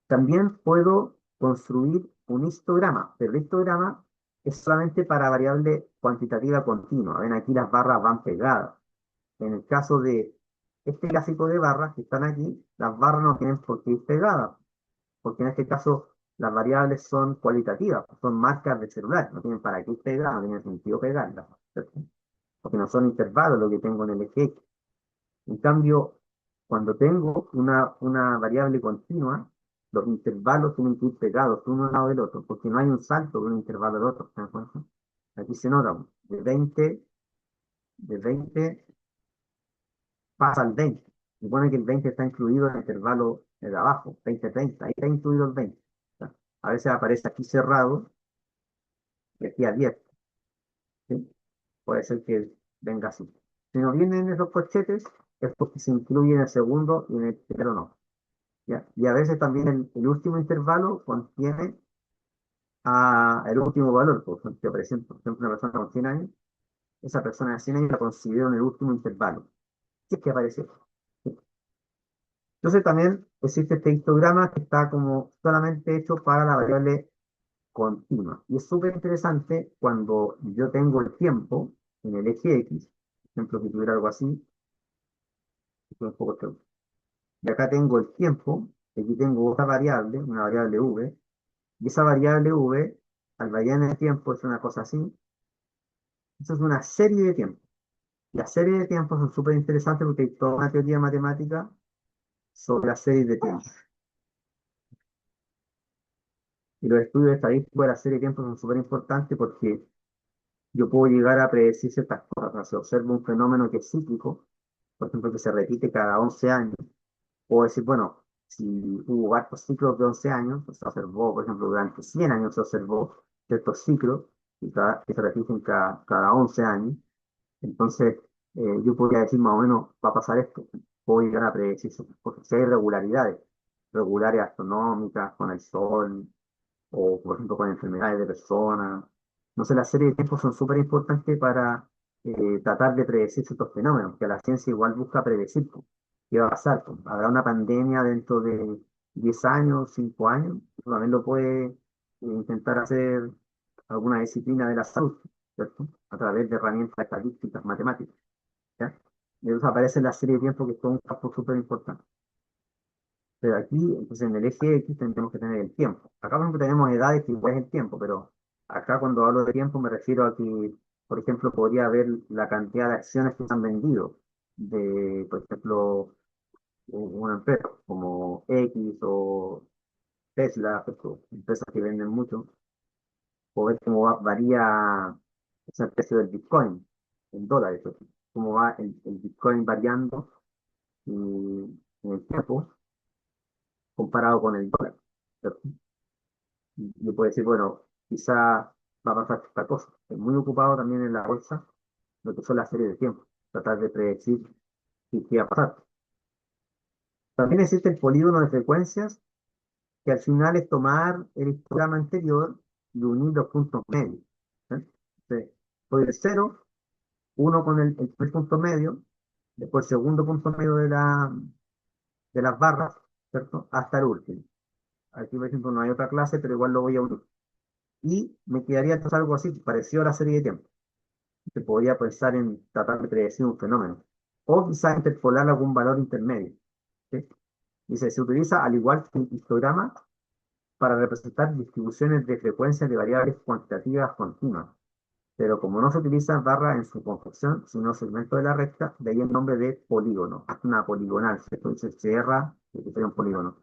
También puedo construir un histograma, pero el histograma es solamente para variable cuantitativa continua. Ven, aquí las barras van pegadas. En el caso de este gráfico de barras que están aquí, las barras no tienen por qué ir pegadas, porque en este caso las variables son cualitativas, son marcas de celular, no tienen para qué pegar, no tiene sentido pegarlas, ¿cierto? Porque no son intervalos lo que tengo en el eje X. En cambio, cuando tengo una variable continua, los intervalos tienen que ir pegados uno al lado del otro, porque no hay un salto de un intervalo al otro, ¿se dan cuenta? Aquí se nota, de veinte pasa al 20. Supone que el 20 está incluido en el intervalo de abajo, 20-30, ahí está incluido el 20. ¿Ya? A veces aparece aquí cerrado y aquí abierto, ¿sí? Puede ser que venga así. Si no vienen esos corchetes, es porque se incluye en el segundo y en el primero no. ¿Ya? Y a veces también el último intervalo contiene el último valor. Por ejemplo, una persona con 100 años, esa persona de 100 años la considero en el último intervalo. Si es que aparece. Entonces también existe este histograma que está como solamente hecho para la variable continua. Y es súper interesante cuando yo tengo el tiempo en el eje X, por ejemplo, si tuviera algo así, un poco y acá tengo el tiempo, y aquí tengo otra variable, una variable v, y esa variable v, al variar en el tiempo, es una cosa así, eso es una serie de tiempos. Las series de tiempos son súper interesantes porque hay toda una teoría matemática sobre las series de tiempos. Y los estudios estadísticos de la serie de tiempos son súper importantes porque yo puedo llegar a predecir ciertas cosas. O sea, si observo un fenómeno que es cíclico, por ejemplo, que se repite cada 11 años, puedo decir, bueno, si hubo varios ciclos de 11 años, pues se observó, por ejemplo, durante 100 años se observó ciertos ciclos que se repiten cada 11 años, entonces yo podría decir más o menos, va a pasar esto, puedo llegar a predecir ciertas cosas. Si hay irregularidades, regulares astronómicas con el Sol, o por ejemplo con enfermedades de personas. No sé, las series de tiempos son súper importantes para tratar de predecir ciertos fenómenos, que la ciencia igual busca predecir pues, qué va a pasar. Pues. Habrá una pandemia dentro de 10 años, 5 años, eso también lo puede intentar hacer alguna disciplina de la salud, ¿cierto? A través de herramientas estadísticas, matemáticas, ¿ya? Y entonces aparece la serie de tiempo que es todo un campo súper importante. Pero aquí, entonces en el eje X tenemos que tener el tiempo. Acá, por ejemplo, tenemos edades que igual es el tiempo, pero acá cuando hablo de tiempo me refiero a que, por ejemplo, podría haber la cantidad de acciones que se han vendido de, por ejemplo, una empresa como X o Tesla, pues, empresas que venden mucho, o ver cómo varía el precio del Bitcoin en dólares, pues, cómo va el Bitcoin variando en el tiempo comparado con el dólar. ¿Cierto? Yo puedo decir, bueno, quizá va a pasar esta cosa. Estoy muy ocupado también en la bolsa, lo que son las series de tiempo, tratar de predecir qué va a pasar. También existe el polígono de frecuencias, que al final es tomar el histograma anterior y unir los puntos medios. ¿Eh? Entonces, voy del cero, uno con el primer punto medio, después el segundo punto medio de las barras, ¿cierto? Hasta el último. Aquí, por ejemplo, no hay otra clase, pero igual lo voy a unir. Y me quedaría entonces algo así, parecido a la serie de tiempo. Se podría pensar en tratar de predecir un fenómeno, o quizá interpolar algún valor intermedio. ¿Sí? Dice, se utiliza al igual que el histograma para representar distribuciones de frecuencias de variables cuantitativas continuas, pero como no se utiliza barra en su confección, sino segmento de la recta, de ahí el nombre de polígono, una poligonal, ¿cierto? Dice cierra, que sería un polígono.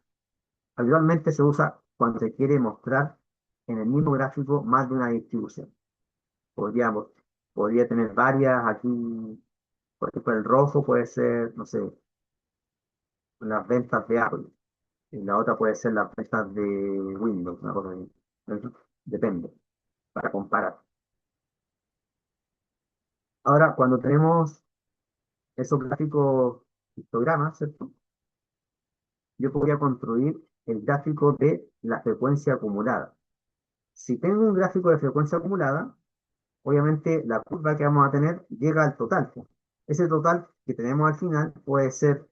Habitualmente se usa cuando se quiere mostrar en el mismo gráfico más de una distribución. Podríamos, podría tener varias aquí. Por ejemplo, el rojo puede ser, no sé, las ventas de Apple. Y la otra puede ser las ventas de Windows, una cosa así. Eso depende, para comparar. Ahora, cuando tenemos esos gráficos histogramas, ¿cierto? Yo podría construir el gráfico de la frecuencia acumulada. Si tengo un gráfico de frecuencia acumulada, obviamente la curva que vamos a tener llega al total, pues. Ese total que tenemos al final puede ser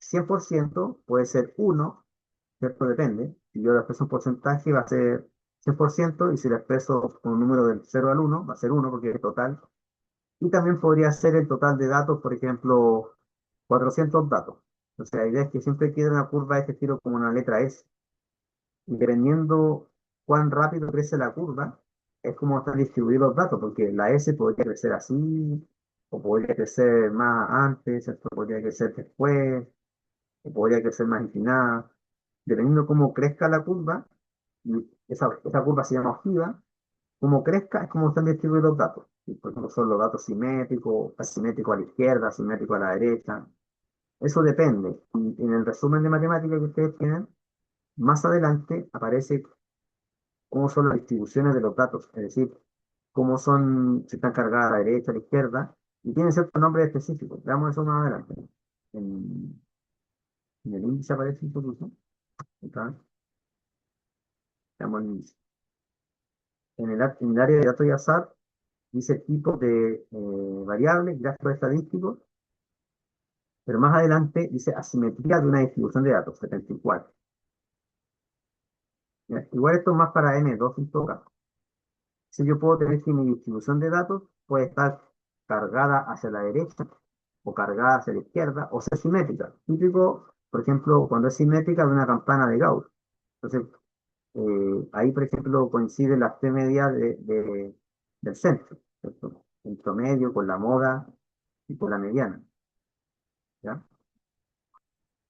100%, puede ser uno, ¿cierto? Depende. Si yo le expreso un porcentaje va a ser 100% y si le expreso un número del 0 al 1 va a ser uno porque es total. Y también podría ser el total de datos, por ejemplo, 400 datos. O sea, la idea es que siempre quede una curva de este estilo como una letra S. Y dependiendo cuán rápido crece la curva, es como están distribuidos los datos, porque la S podría crecer así, o podría crecer más antes, esto podría crecer después, o podría crecer más inclinada. Dependiendo cómo crezca la curva, y esa curva se llama ojiva, como crezca es como están distribuidos los datos. Y, por ejemplo, son los datos simétricos, asimétricos a la izquierda, asimétricos a la derecha. Eso depende. Y en el resumen de matemáticas que ustedes tienen, más adelante aparece cómo son las distribuciones de los datos, es decir, cómo son, si están cargadas a la derecha, a la izquierda, y tienen ciertos nombres específicos. Veamos eso más adelante. En, en el índice aparece incluso. Acá, veamos el índice. En el área de datos y azar, dice tipos de variables, gráficos estadísticos, pero más adelante dice asimetría de una distribución de datos, 74. ¿Ya? Igual esto es más para N2 en todo caso. Si yo puedo tener que mi distribución de datos puede estar cargada hacia la derecha o cargada hacia la izquierda o ser simétrica. Típico, por ejemplo, cuando es simétrica de una campana de Gauss. Entonces, ahí, por ejemplo, coincide la T media del centro, ¿cierto? El promedio con la moda y con la mediana, ¿ya?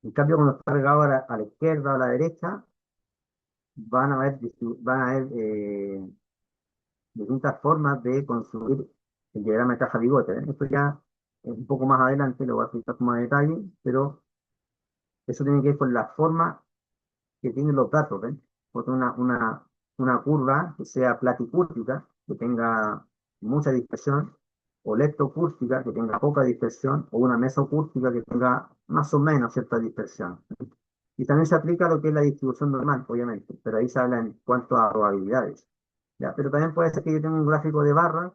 En cambio, cuando está cargado a la izquierda o a la derecha, van a haber distintas formas de construir el diagrama de caja bigote, ¿eh? Esto ya es un poco más adelante, lo voy a explicar con más detalle, pero eso tiene que ver con la forma que tienen los datos, ¿ven? Porque una curva que sea platicúrtica, que tenga mucha dispersión, o leptocúrtica, que tenga poca dispersión, o una mesocúrtica que tenga más o menos cierta dispersión. Y también se aplica lo que es la distribución normal, obviamente, pero ahí se habla en cuanto a probabilidades. ¿Ya? Pero también puede ser que yo tenga un gráfico de barra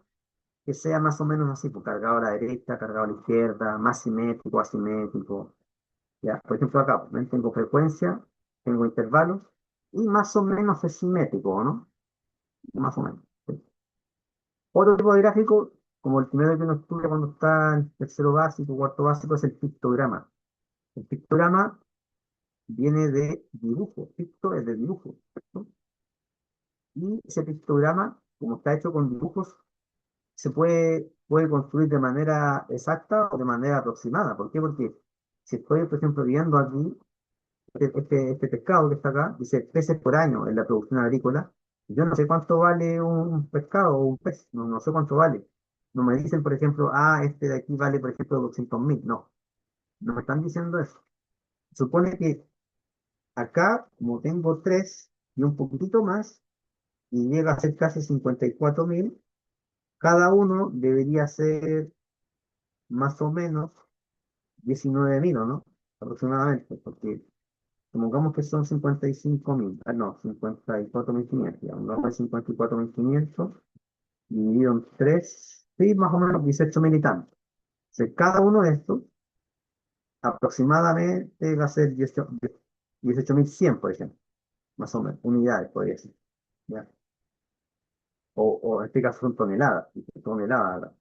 que sea más o menos así, pues cargado a la derecha, cargado a la izquierda, más simétrico, asimétrico. ¿Ya? Por ejemplo, acá pues, ¿ven? Tengo frecuencia, tengo intervalos, y más o menos es simétrico, ¿no? Más o menos. ¿Sí? Otro tipo de gráfico, como el primero que uno estudia cuando está en tercero básico, cuarto básico, es el pictograma. El pictograma viene de dibujo, picto es de dibujo, ¿cierto? Y ese pictograma, como está hecho con dibujos, puede construir de manera exacta o de manera aproximada. ¿Por qué? Porque si estoy, por ejemplo, viendo aquí este pescado que está acá, dice peces por año en la producción agrícola, yo no sé cuánto vale un pescado o un pez, no sé cuánto vale. No me dicen, por ejemplo, este de aquí vale, por ejemplo, 200.000. No me están diciendo eso. Supone que acá, como tengo tres y un poquitito más, y llega a ser casi 54.000, cada uno debería ser más o menos 19.000, ¿o no? Aproximadamente, porque supongamos que son 55.000, no, 54.500, ya, vamos a 54.500 dividido en 3, sí, más o menos 18.000 y tanto. Entonces, cada uno de estos aproximadamente va a ser 18.100, por ejemplo, más o menos, unidades, podría ser, ¿ya? O en este caso son toneladas, ¿viste? Toneladas.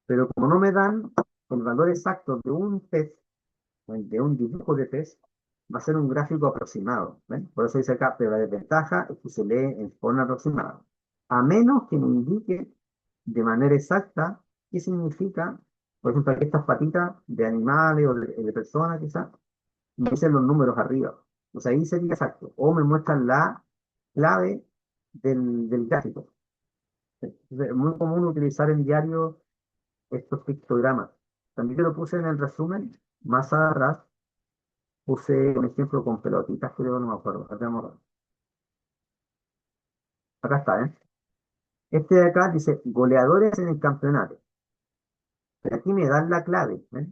Pero como no me dan el valor exacto de un pez, de un dibujo de pez, va a ser un gráfico aproximado. ¿Ven? Por eso dice acá, pero la desventaja es que se lee en forma aproximada. A menos que me indique de manera exacta qué significa, por ejemplo, aquí estas patitas de animales o de personas, quizás, me dicen los números arriba. O sea, ahí sería exacto. O me muestran la clave del gráfico. Es muy común utilizar en diario estos pictogramas. También te lo puse en el resumen, más atrás puse un ejemplo con pelotitas, creo, no me acuerdo. Acá está, ¿eh? Este de acá dice goleadores en el campeonato. Pero aquí me dan la clave, ¿eh?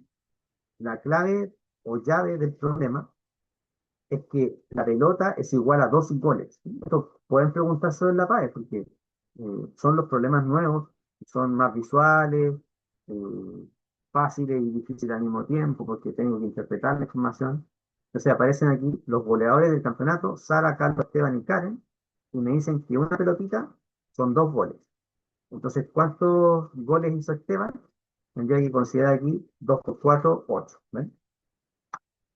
La clave o llave del problema es que la pelota es igual a 2 goles. Esto pueden preguntarse en la PAE, porque son los problemas nuevos, son más visuales, eh, fáciles y difíciles al mismo tiempo, porque tengo que interpretar la información. Entonces aparecen aquí los goleadores del campeonato, Sara, Carlos, Esteban y Karen, y me dicen que una pelotita son 2 goles. Entonces, ¿cuántos goles hizo Esteban? Tendría que considerar aquí 2 por 4, 8.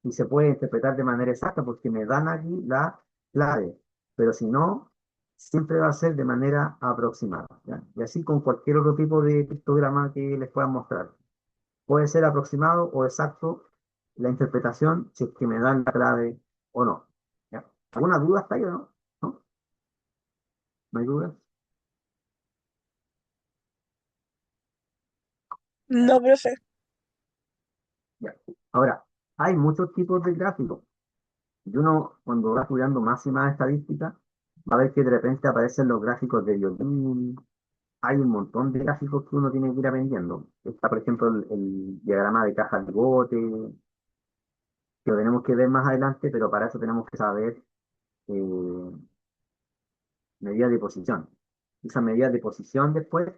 Y se puede interpretar de manera exacta porque me dan aquí la clave. pero si no, siempre va a ser de manera aproximada, ¿ya? Y así con cualquier otro tipo de pictograma que les puedan mostrar. Puede ser aproximado o exacto la interpretación si es que me dan la clave o no. ¿Ya? ¿Alguna duda hasta ahí o no? ¿No? ¿No hay dudas? No, profe. Ya. Ahora, hay muchos tipos de gráficos. Y uno, cuando va estudiando más y más estadística, va a ver que de repente aparecen los gráficos de violín. Hay un montón de gráficos que uno tiene que ir aprendiendo. Está, por ejemplo, el diagrama de caja de bote, que lo tenemos que ver más adelante, pero para eso tenemos que saber eh, medidas de posición. Esas medidas de posición después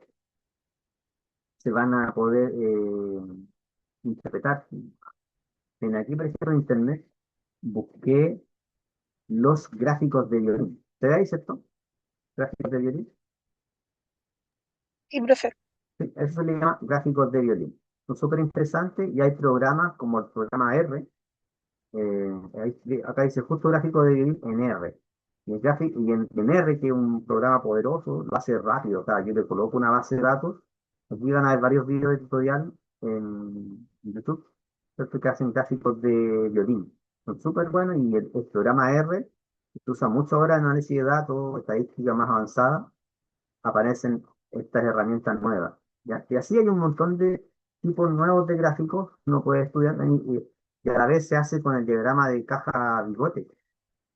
se van a poder interpretar. En aquí, por ejemplo, en Internet, busqué los gráficos de violín. ¿Te dais, cierto? Gráficos de violín. Sí, profe. Sí, eso se le llama gráficos de violín. Son súper interesantes y hay programas como el programa R. Acá dice justo gráfico de violín en R. Y en R, que es un programa poderoso, lo hace rápido. O sea, yo le coloco una base de datos. Aquí van a ver varios videos de tutorial en YouTube, ¿cierto? Que hacen gráficos de violín. Son súper buenos y el programa R que se usa mucho ahora en análisis de datos, estadística más avanzada, aparecen estas herramientas nuevas. ¿Ya? Y así hay un montón de tipos nuevos de gráficos que uno puede estudiar y a la vez se hace con el diagrama de caja bigote.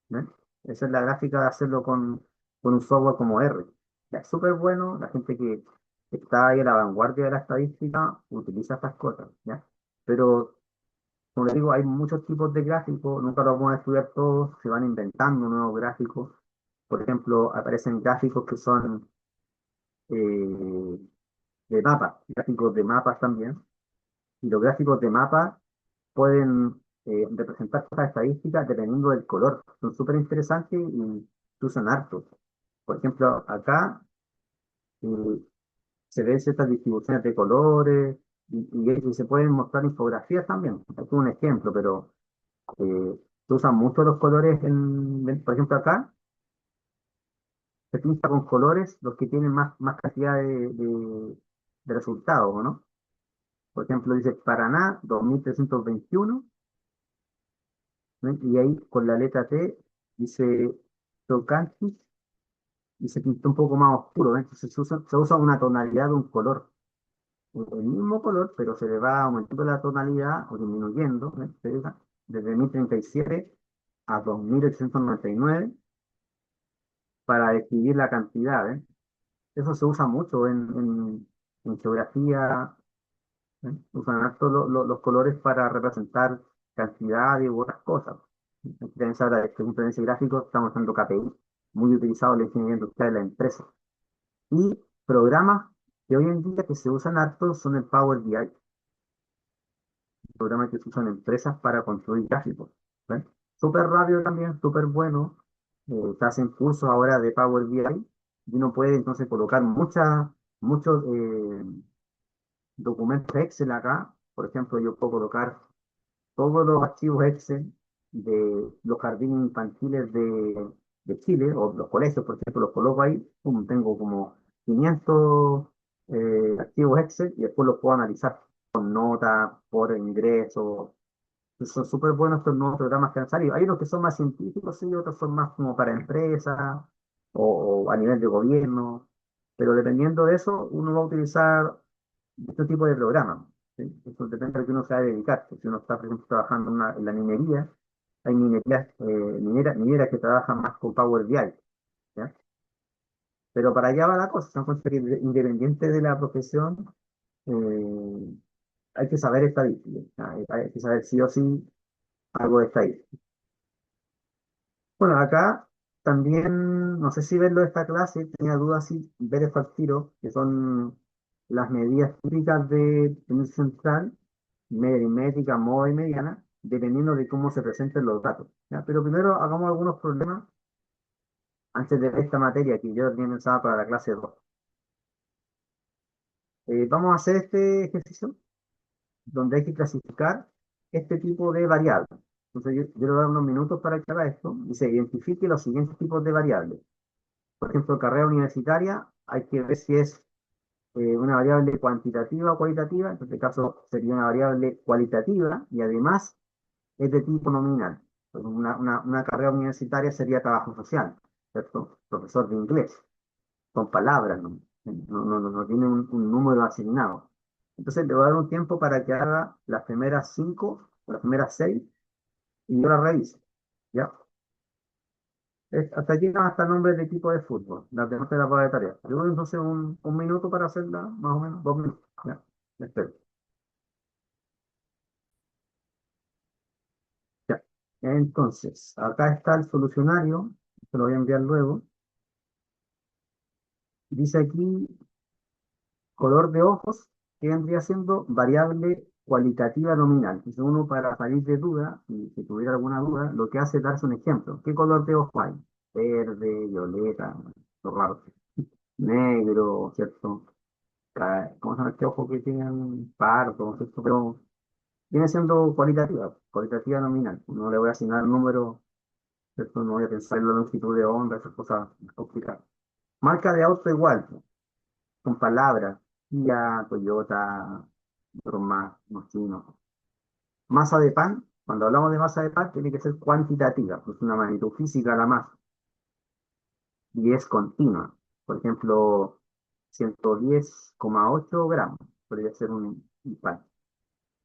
¿No? Esa es la gráfica de hacerlo con un software como R. Ya, es súper bueno, la gente que está ahí a la vanguardia de la estadística utiliza estas cosas, ¿ya? Pero, como les digo, hay muchos tipos de gráficos, nunca los vamos a estudiar todos, se van inventando nuevos gráficos. Por ejemplo, aparecen gráficos que son eh, de mapas, gráficos de mapas también. Y los gráficos de mapas pueden representar cosas estadísticas dependiendo del color. Son súper interesantes y se usan harto. Por ejemplo, acá eh, se ven ciertas distribuciones de colores y se pueden mostrar infografías también. Aquí un ejemplo, pero se usan mucho los colores por ejemplo, acá se pinta con colores los que tienen más cantidad de resultados, ¿no? Por ejemplo, dice Paraná 2321, ¿no? Y ahí con la letra T dice Tocantins y se pintó un poco más oscuro, ¿no? Entonces se usa una tonalidad de un color, el mismo color, pero se le va aumentando la tonalidad o disminuyendo, ¿no? ¿Se fija? Desde 1037 a 2899 para describir la cantidad, ¿eh? Eso se usa mucho en geografía. ¿Eh? Usan harto los colores para representar cantidad y otras cosas. Ustedes saben que en diferencia gráfico estamos usando KPI, muy utilizado en la ingeniería industrial de la empresa. Y programas que hoy en día que se usan harto son el Power BI, programas que se usan en empresas para construir gráficos. ¿Ven? Súper rápido también, súper bueno. Se hacen cursos ahora de Power BI y uno puede entonces colocar muchos documentos Excel acá. Por ejemplo, yo puedo colocar todos los archivos Excel de los jardines infantiles de Chile, o los colegios, por ejemplo, los coloco ahí, pum, tengo como 500 archivos Excel y después los puedo analizar con notas, por ingreso. Son súper buenos estos nuevos programas que han salido. Hay unos que son más científicos y otros son más como para empresas o a nivel de gobierno, pero dependiendo de eso, uno va a utilizar este tipo de programas. ¿Sí? Eso depende de que uno se va a dedicar. Pues, si uno está, por ejemplo, trabajando en la minería, hay mineras que trabajan más con Power BI, ¿ya? Pero para allá va la cosa, son cosas que independiente de la profesión, eh, hay que saber estadística, ¿ya? Hay que saber sí o sí algo de estadística. Bueno, acá también, no sé si verlo de esta clase, tenía dudas si ver esto al tiro, que son las medidas típicas de tendencia central, media aritmética, moda y mediana, dependiendo de cómo se presenten los datos. ¿Ya? Pero primero hagamos algunos problemas antes de ver esta materia que yo tenía pensada para la clase 2. Vamos a hacer este ejercicio donde hay que clasificar este tipo de variables. Entonces yo le voy a dar unos minutos para que haga esto y se identifique los siguientes tipos de variables. Por ejemplo, carrera universitaria, hay que ver si es una variable cuantitativa o cualitativa. En este caso sería una variable cualitativa y además es de tipo nominal. Pues una carrera universitaria sería trabajo social, ¿cierto? Profesor de inglés, con palabras, no tiene un número asignado. Entonces le voy a dar un tiempo para que haga las primeras cinco, o las primeras seis, y yo las revise. ¿Ya? Hasta aquí no hasta nombres de equipo de fútbol. Las demás te las voy a de tarea. Yo doy entonces un minuto para hacerla, más o menos, 2 minutos. Ya, espero. Ya. Entonces, acá está el solucionario. Te lo voy a enviar luego. Dice aquí color de ojos, que vendría siendo variable cualitativa nominal. Entonces uno para salir de duda, y si tuviera alguna duda, lo que hace es darse un ejemplo. ¿Qué color de ojo hay? Verde, violeta, lo raro. Negro, ¿cierto? ¿Cómo se llama este ojo que tienen pardo, ¿cierto? Pero viene siendo cualitativa nominal. No le voy a asignar un número, ¿cierto? No voy a pensar en la longitud de onda, esas cosas complicadas. Marca de auto igual, ¿no? Con palabras, Kia, Toyota, otros más chinos. Masa de pan, cuando hablamos de masa de pan, tiene que ser cuantitativa, pues una magnitud física la masa, y es continua. Por ejemplo, 110,8 gramos podría ser un pan.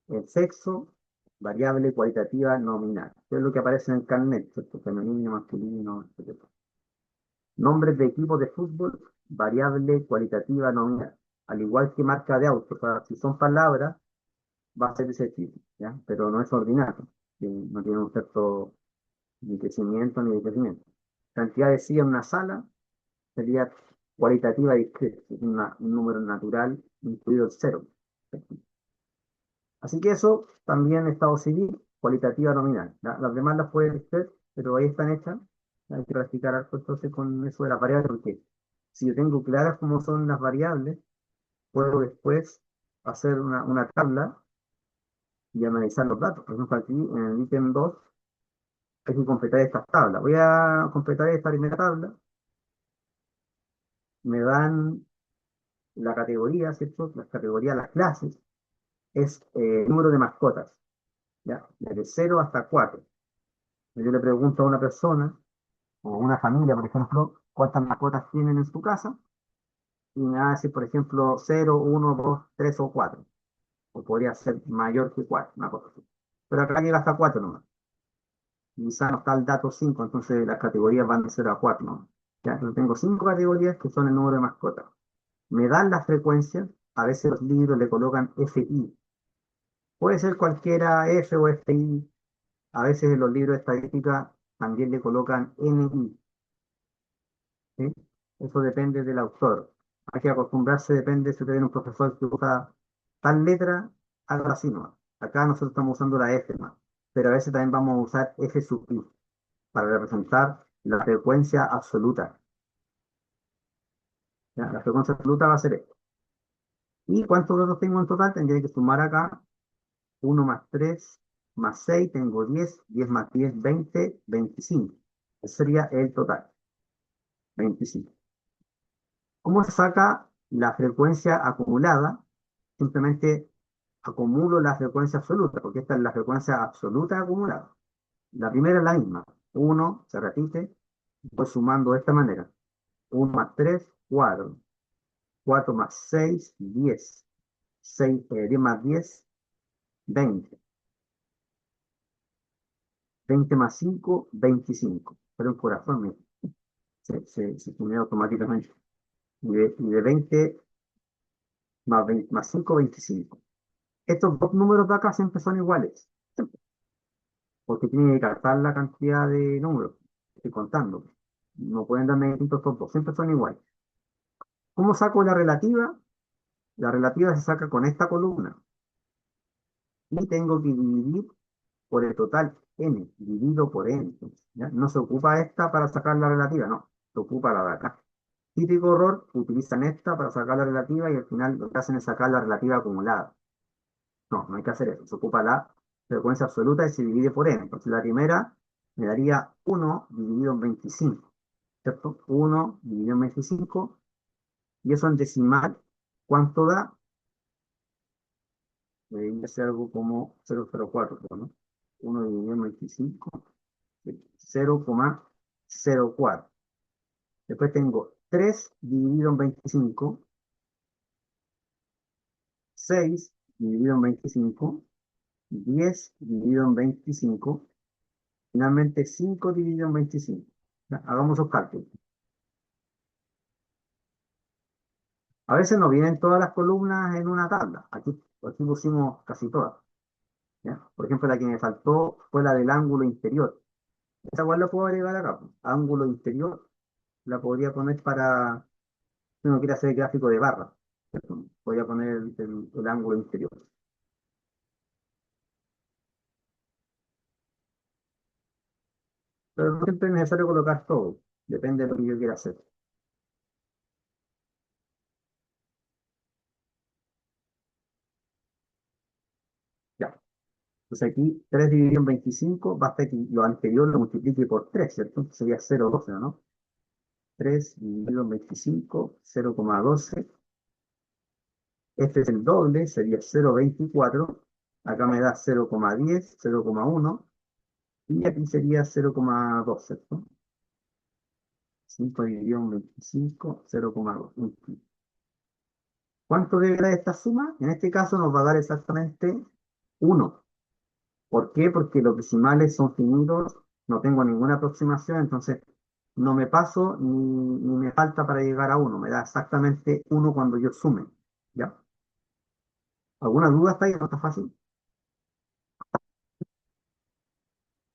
El sexo, variable cualitativa nominal, que es lo que aparece en el carnet, ¿cierto? Femenino, masculino, etc. Nombres de equipos de fútbol, variable cualitativa nominal. Al igual que marca de auto, o sea, si son palabras, va a ser ese tipo, ¿ya? Pero no es ordinario, que no tiene un cierto ni crecimiento ni decrecimiento. Cantidad de sillas en una sala sería cualitativa discreta, es un número natural, incluido el cero. Así que eso también estado civil, cualitativa nominal. Las demás las pueden ser, pero ahí están hechas. Hay que practicar algo entonces con eso de las variables, porque si yo tengo claras cómo son las variables, puedo después hacer una tabla y analizar los datos. Por ejemplo, aquí en el ítem 2 hay que completar estas tablas. Voy a completar esta primera tabla. Me dan la categoría, ¿cierto? Las categorías, las clases, es número de mascotas, ¿ya? Desde 0 hasta 4. Yo le pregunto a una persona o una familia, por ejemplo, cuántas mascotas tienen en su casa y me va a decir, por ejemplo, 0, 1, 2, 3 o 4. O podría ser mayor que 4, una cosa así. Pero acá llega hasta 4 nomás. Quizá no está el dato 5, entonces las categorías van de 0 a 4, ¿no? Ya, entonces tengo 5 categorías que son el número de mascotas. Me dan las frecuencias, a veces los libros le colocan FI. Puede ser cualquiera F o FI. A veces en los libros de estadística también le colocan NI. ¿Sí? Eso depende del autor. Hay que acostumbrarse, depende si usted tiene un profesor que usa tal letra, hágalo así nomás. Acá nosotros estamos usando la F más, pero a veces también vamos a usar F sub I para representar la frecuencia absoluta. ¿Ya? La frecuencia absoluta va a ser esto. ¿Y cuántos datos tengo en total? Tendría que sumar acá 1 más 3 más 6, tengo 10, 10 más 10, 20, 25. Ese sería el total, 25. ¿Cómo se saca la frecuencia acumulada? Simplemente acumulo la frecuencia absoluta, porque esta es la frecuencia absoluta acumulada. La primera es la misma. 1 se repite, voy sumando de esta manera. 1 más 3, 4. 4 más 6, 10. 10 más 10, 20. 20 más 5, 25. Pero el corazón se une automáticamente. Y de 20 más 5, 25. Estos dos números de acá siempre son iguales, porque tienen que captar la cantidad de números que estoy contando. No pueden darme distintos estos dos, siempre son iguales. ¿Cómo saco la relativa? La relativa se saca con esta columna y tengo que dividir por el total n, dividido por n. ¿Ya? No se ocupa esta para sacar la relativa, no, se ocupa la de acá. Típico error, utilizan esta para sacar la relativa y al final lo que hacen es sacar la relativa acumulada. No, no hay que hacer eso, se ocupa la frecuencia absoluta y se divide por n. Entonces la primera me daría 1 dividido en 25, ¿cierto? 1 dividido en 25, y eso en decimal, ¿cuánto da? Debería ser algo como 0,04, ¿no? 1 dividido en 25, 0,04. Después tengo 3 dividido en 25, 6 dividido en 25, 10 dividido en 25, finalmente 5 dividido en 25. Ya, hagamos los cálculos. A veces no vienen todas las columnas en una tabla. Aquí pusimos casi todas. ¿Ya? Por ejemplo, la que me faltó fue la del ángulo interior. Esa igual la puedo agregar acá, pues. Ángulo interior la podría poner para, si uno quiere hacer el gráfico de barra, ¿cierto? Podría poner el ángulo interior. Pero no siempre es necesario colocar todo. Depende de lo que yo quiera hacer. Ya. Entonces aquí 3 dividido en 25, basta que lo anterior lo multiplique por 3, ¿cierto? Entonces sería 0,12, ¿no? 3 dividido en 25, 0,12. Este es el doble, sería 0,24. Acá me da 0,10, 0,1. Y aquí sería 0,2, ¿cierto? 5 dividido en 25, 0,2. ¿Cuánto debe dar esta suma? En este caso nos va a dar exactamente 1. ¿Por qué? Porque los decimales son finitos, no tengo ninguna aproximación, entonces no me paso ni me falta para llegar a 1. Me da exactamente 1 cuando yo sume. ¿Ya? ¿Alguna duda hasta ahí? ¿No está fácil?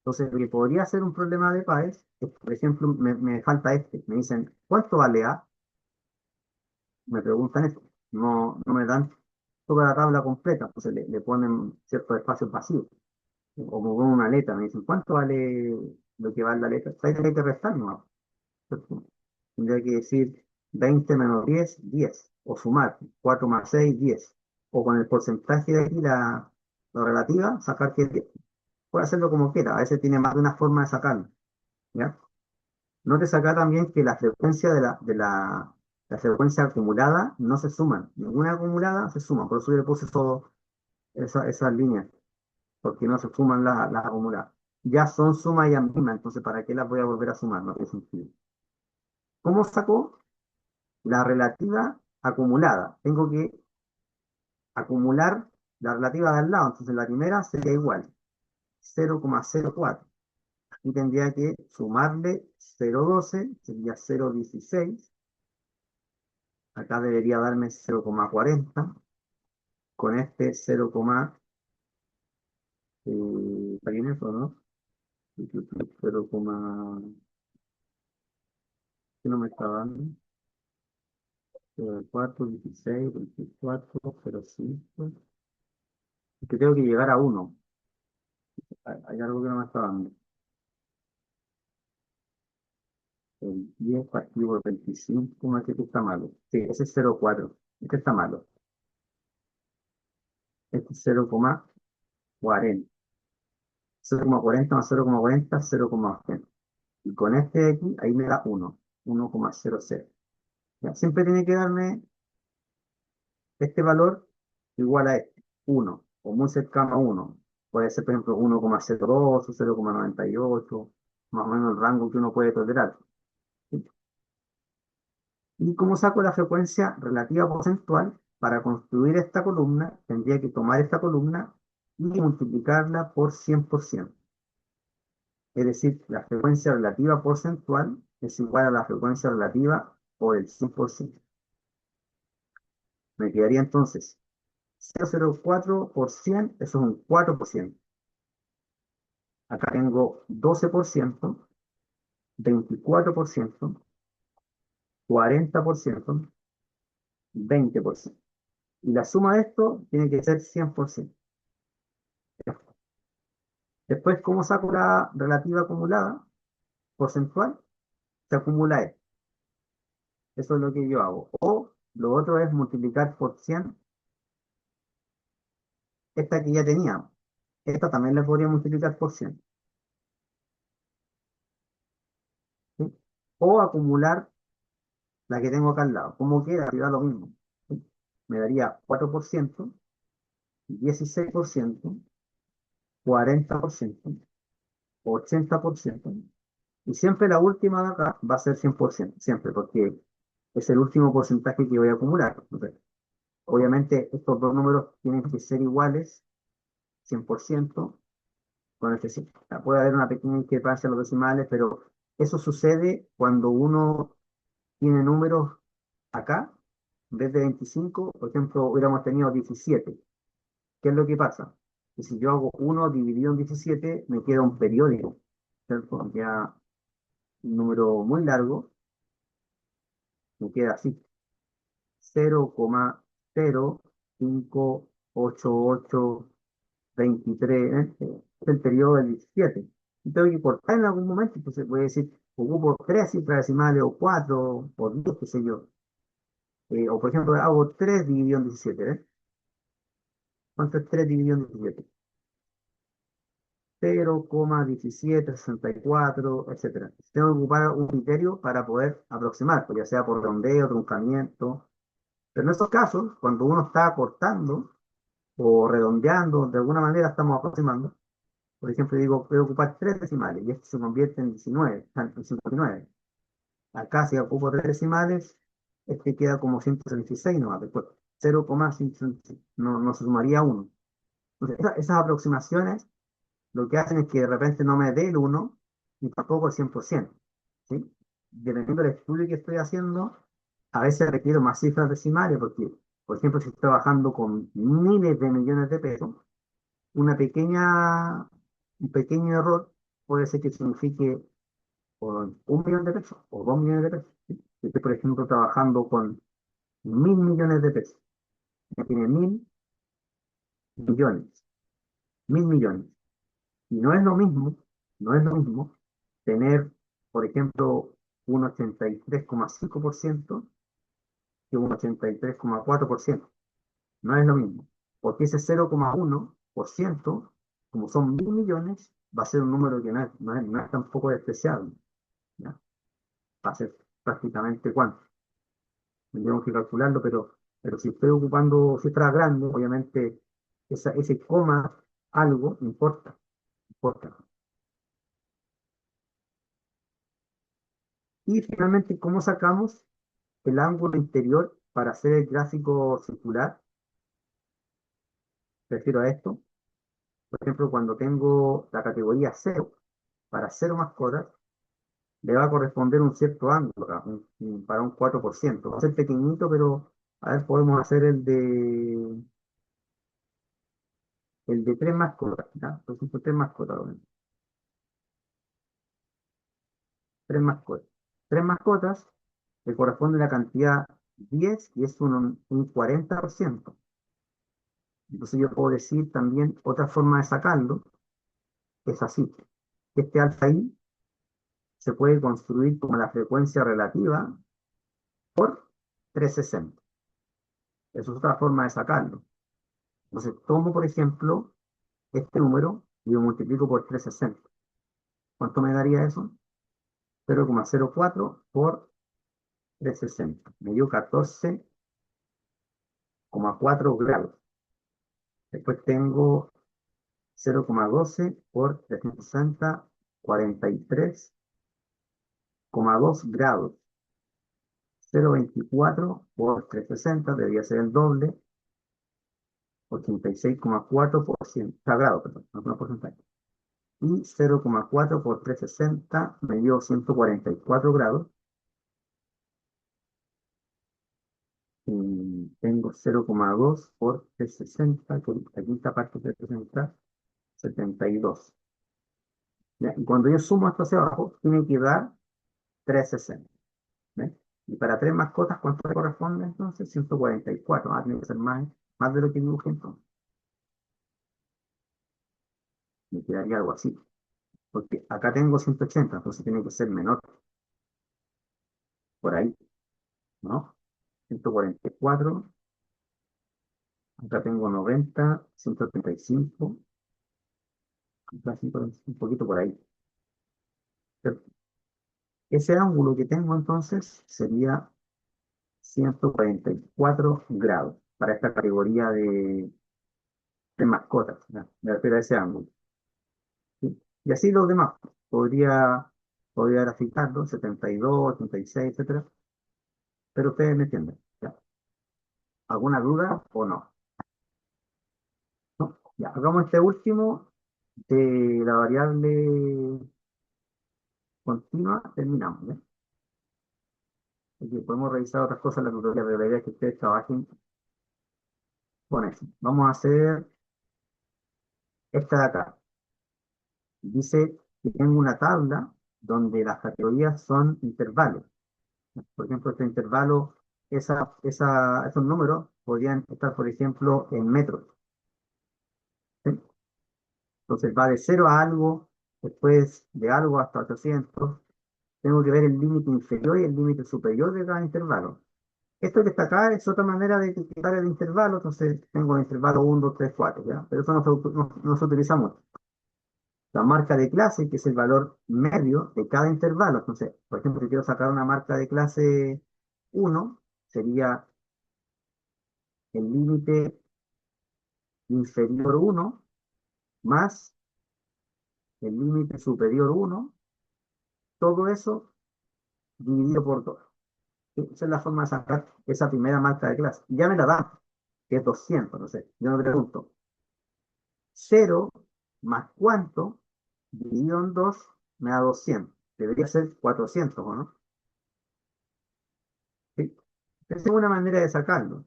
Entonces, lo que podría ser un problema de Páez es, por ejemplo, me falta este. Me dicen, ¿cuánto vale A? Me preguntan esto. No me dan toda la tabla completa, entonces le ponen ciertos espacios vacíos. O como con una letra, me dicen, ¿cuánto vale lo que vale la letra? Ahí hay que restar, ¿no? ¿Cierto? Tendría que decir 20 menos 10, 10. O sumar 4 más 6, 10. O con el porcentaje de aquí, la relativa, sacar que es 10. Puede hacerlo como quiera, a veces tiene más de una forma de sacarlo. ¿Ya? Note acá también que la frecuencia la frecuencia acumulada no se suman. Ninguna acumulada se suma. Por eso yo le puse todo esas líneas, porque no se suman las acumuladas. Ya son suma y misma, entonces ¿para qué las voy a volver a sumar? No tiene sentido. ¿Cómo saco la relativa acumulada? Tengo que acumular la relativa de al lado, entonces la primera sería igual, 0,04. Y tendría que sumarle 0,12, sería 0,16. Acá debería darme 0,40. Con este 0, ¿está bien eso, no? 0, ¿qué no me está dando? 4, 16, 24, 0,5. Es que tengo que llegar a 1. Hay algo que no me está dando. El 10 partido por 25, más que este está malo. Sí, ese es 0,4. Este está malo. Este es 0,40. 0,40 más 0,40, 0,80. Y con este de aquí, ahí me da 1. 1,00. Ya, siempre tiene que darme este valor igual a este, 1, o muy cercano a 1. Puede ser, por ejemplo, 1,02 o 0,98, más o menos el rango que uno puede tolerar. ¿Sí? Y como saco la frecuencia relativa porcentual, para construir esta columna, tendría que tomar esta columna y multiplicarla por 100%. Es decir, la frecuencia relativa porcentual es igual a la frecuencia relativa por el 100%. Me quedaría entonces 0,04%, eso es un 4%. Acá tengo 12%, 24%, 40%, 20%. Y la suma de esto tiene que ser 100%. Después, ¿cómo saco la relativa acumulada porcentual? Se acumula esto. Eso es lo que yo hago. O lo otro es multiplicar por 100 esta que ya teníamos. esta también la podría multiplicar por 100, ¿sí? O acumular la que tengo acá al lado. ¿Cómo queda? Si da lo mismo, ¿sí? Me daría 4%, 16%, 40%, 80%. Y siempre la última de acá va a ser 100%, siempre, porque es el último porcentaje que voy a acumular. Entonces, obviamente, estos dos números tienen que ser iguales, 100%, con este 100. O sea, puede haber una pequeña discrepancia en los decimales, pero eso sucede cuando uno tiene números acá, en vez de 25, por ejemplo, hubiéramos tenido 17. ¿Qué es lo que pasa? Que si yo hago 1 dividido en 17, me queda un periódico, ¿cierto? Ya un número muy largo, me queda así, 0,058823, es el periodo del 17. Y tengo que cortar en algún momento, entonces voy a decir, ocupo 3 cifras decimales, o 4 o 10, qué sé yo. O por ejemplo, hago 3 dividido en 17, ¿ves? ¿Cuánto es 3 dividido en 17? 0,1764, etcétera. Tengo que ocupar un criterio para poder aproximar, pues ya sea por redondeo, truncamiento. Pero en esos casos, cuando uno está cortando o redondeando, de alguna manera estamos aproximando. Por ejemplo, digo, voy a ocupar 3 decimales y esto se convierte en 19, en 59. Acá si ocupo 3 decimales, este queda como 176 nomás, después 0,176, no se sumaría uno. Entonces, esas aproximaciones lo que hacen es que de repente no me dé el uno ni tampoco el 100%, ¿sí? Dependiendo del estudio que estoy haciendo, a veces requiero más cifras decimales porque, por ejemplo, si estoy trabajando con miles de millones de pesos, una un pequeño error puede ser que signifique o 1 millón de pesos o 2 millones de pesos, ¿sí? Si estoy, por ejemplo, trabajando con 1.000 millones de pesos, ya tiene 1.000 millones, 1.000 millones. Y no es lo mismo tener, por ejemplo, un 83,5% que un 83,4%. No es lo mismo. Porque ese 0,1%, como son 1.000 millones, va a ser un número que no es tampoco despreciable, ¿ya? Va a ser prácticamente cuánto. Tendríamos que calcularlo, pero si estoy ocupando cifras grandes, obviamente ese coma algo importa, importa. Y finalmente, ¿cómo sacamos el ángulo interior para hacer el gráfico circular? Refiero a esto. Por ejemplo, cuando tengo la categoría 0, para 0 mascotas, le va a corresponder un cierto ángulo, acá, para un 4%. Va a ser pequeñito, pero a ver, podemos hacer el de 3 mascotas, ¿ya? Por ejemplo, 3 mascotas, bueno, 3 mascotas. 3 mascotas le corresponde la cantidad 10 y es un 40%. Entonces yo puedo decir también otra forma de sacarlo, es así. Este alfa i se puede construir como la frecuencia relativa por 360. Eso es otra forma de sacarlo. Entonces tomo, por ejemplo, este número y lo multiplico por 360. ¿Cuánto me daría eso? 0,04 por 360. Me dio 14,4 grados. Después tengo 0,12 por 360, 43,2 grados. 0,24 por 360 debería ser el doble, 86,4%, grados, perdón, no porcentaje. Y 0,4 por 360 me dio 144 grados. Y tengo 0,2 por 360, que la quinta parte de 360, 72. ¿Ya? Y cuando yo sumo esto hacia abajo, tiene que dar 360. ¿Ves? Y para 3 mascotas, ¿cuánto le corresponde entonces? 144. Tiene que ser más de lo que dibujé entonces. Me quedaría algo así. Porque acá tengo 180, entonces tiene que ser menor. Por ahí, ¿no? 144. Acá tengo 90, 135. Así un poquito por ahí. Pero ese ángulo que tengo entonces sería 144 grados para esta categoría de mascotas, ¿ya? Me refiero a ese ángulo. ¿Sí? Y así los demás. Podría graficarlo, 72, 86, etcétera. Pero ustedes me entienden. ¿Ya? ¿Alguna duda o no? ¿No? Ya, hagamos este último de la variable continua, terminamos. ¿Ya? Aquí podemos revisar otras cosas en la tutoría, pero la idea es que ustedes trabajen con eso. Vamos a hacer esta de acá. Dice que tengo una tabla donde las categorías son intervalos. Por ejemplo, este intervalo, esos números podrían estar, por ejemplo, en metros. ¿Sí? Entonces va de cero a algo, después de algo hasta 800. Tengo que ver el límite inferior y el límite superior de cada intervalo. Esto que está acá es otra manera de quitar el intervalo, entonces tengo el intervalo 1, 2, 3, 4, ¿ya? Pero eso no se utiliza mucho. La marca de clase, que es el valor medio de cada intervalo. Entonces, por ejemplo, si quiero sacar una marca de clase 1, sería el límite inferior 1 más el límite superior 1, todo eso dividido por 2. Esa es la forma de sacar esa primera marca de clase. Ya me la dan, que es 200, no sé. Yo me pregunto, cero más cuánto dividido en 2 me da 200. Debería ser 400, ¿o no? ¿Sí? Esa es una manera de sacarlo.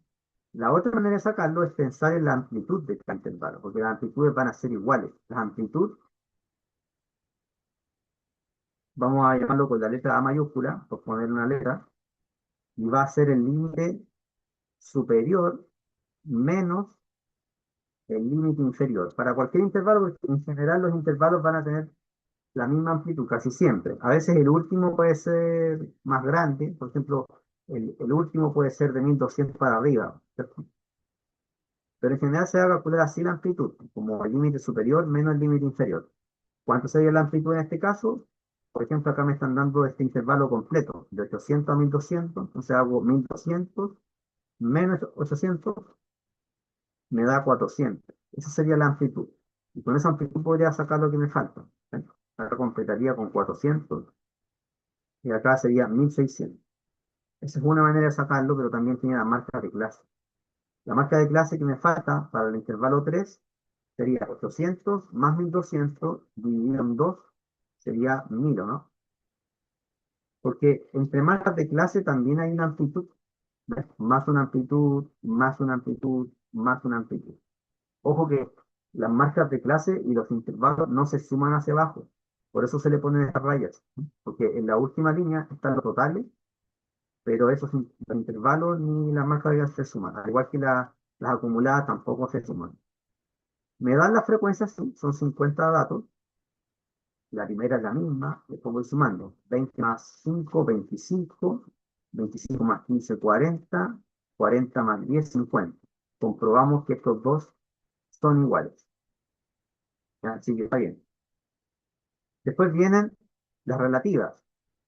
La otra manera de sacarlo es pensar en la amplitud de cada intervalo, porque las amplitudes van a ser iguales. La amplitud, vamos a llamarlo con la letra A mayúscula, por poner una letra, y va a ser el límite superior menos el límite inferior. Para cualquier intervalo, porque en general los intervalos van a tener la misma amplitud casi siempre. A veces el último puede ser más grande, por ejemplo, el último puede ser de 1200 para arriba, ¿cierto? Pero en general se va a calcular así la amplitud, como el límite superior menos el límite inferior. ¿Cuánto sería la amplitud en este caso? Por ejemplo, acá me están dando este intervalo completo, de 800 a 1200, entonces hago 1200 menos 800, me da 400. Esa sería la amplitud. Y con esa amplitud podría sacar lo que me falta. ¿Sí? Acá completaría con 400 y acá sería 1600. Esa es una manera de sacarlo, pero también tiene la marca de clase. La marca de clase que me falta para el intervalo 3 sería 800 más 1200 dividido en 2 sería 1000, ¿o no? Porque entre marcas de clase también hay una amplitud. ¿Ves? Más una amplitud, más una amplitud, más una amplitud. Ojo que las marcas de clase y los intervalos no se suman hacia abajo. Por eso se le ponen estas rayas. ¿No? Porque en la última línea están los totales, pero los intervalos ni las marcas de clase se suman. Al igual que las acumuladas tampoco se suman. Me dan las frecuencias, sí, son 50 datos. La primera es la misma, después voy sumando. 20 más 5, 25. 25 más 15, 40. 40 más 10, 50. Comprobamos que estos dos son iguales. ¿Ya? Así que está bien. Después vienen las relativas,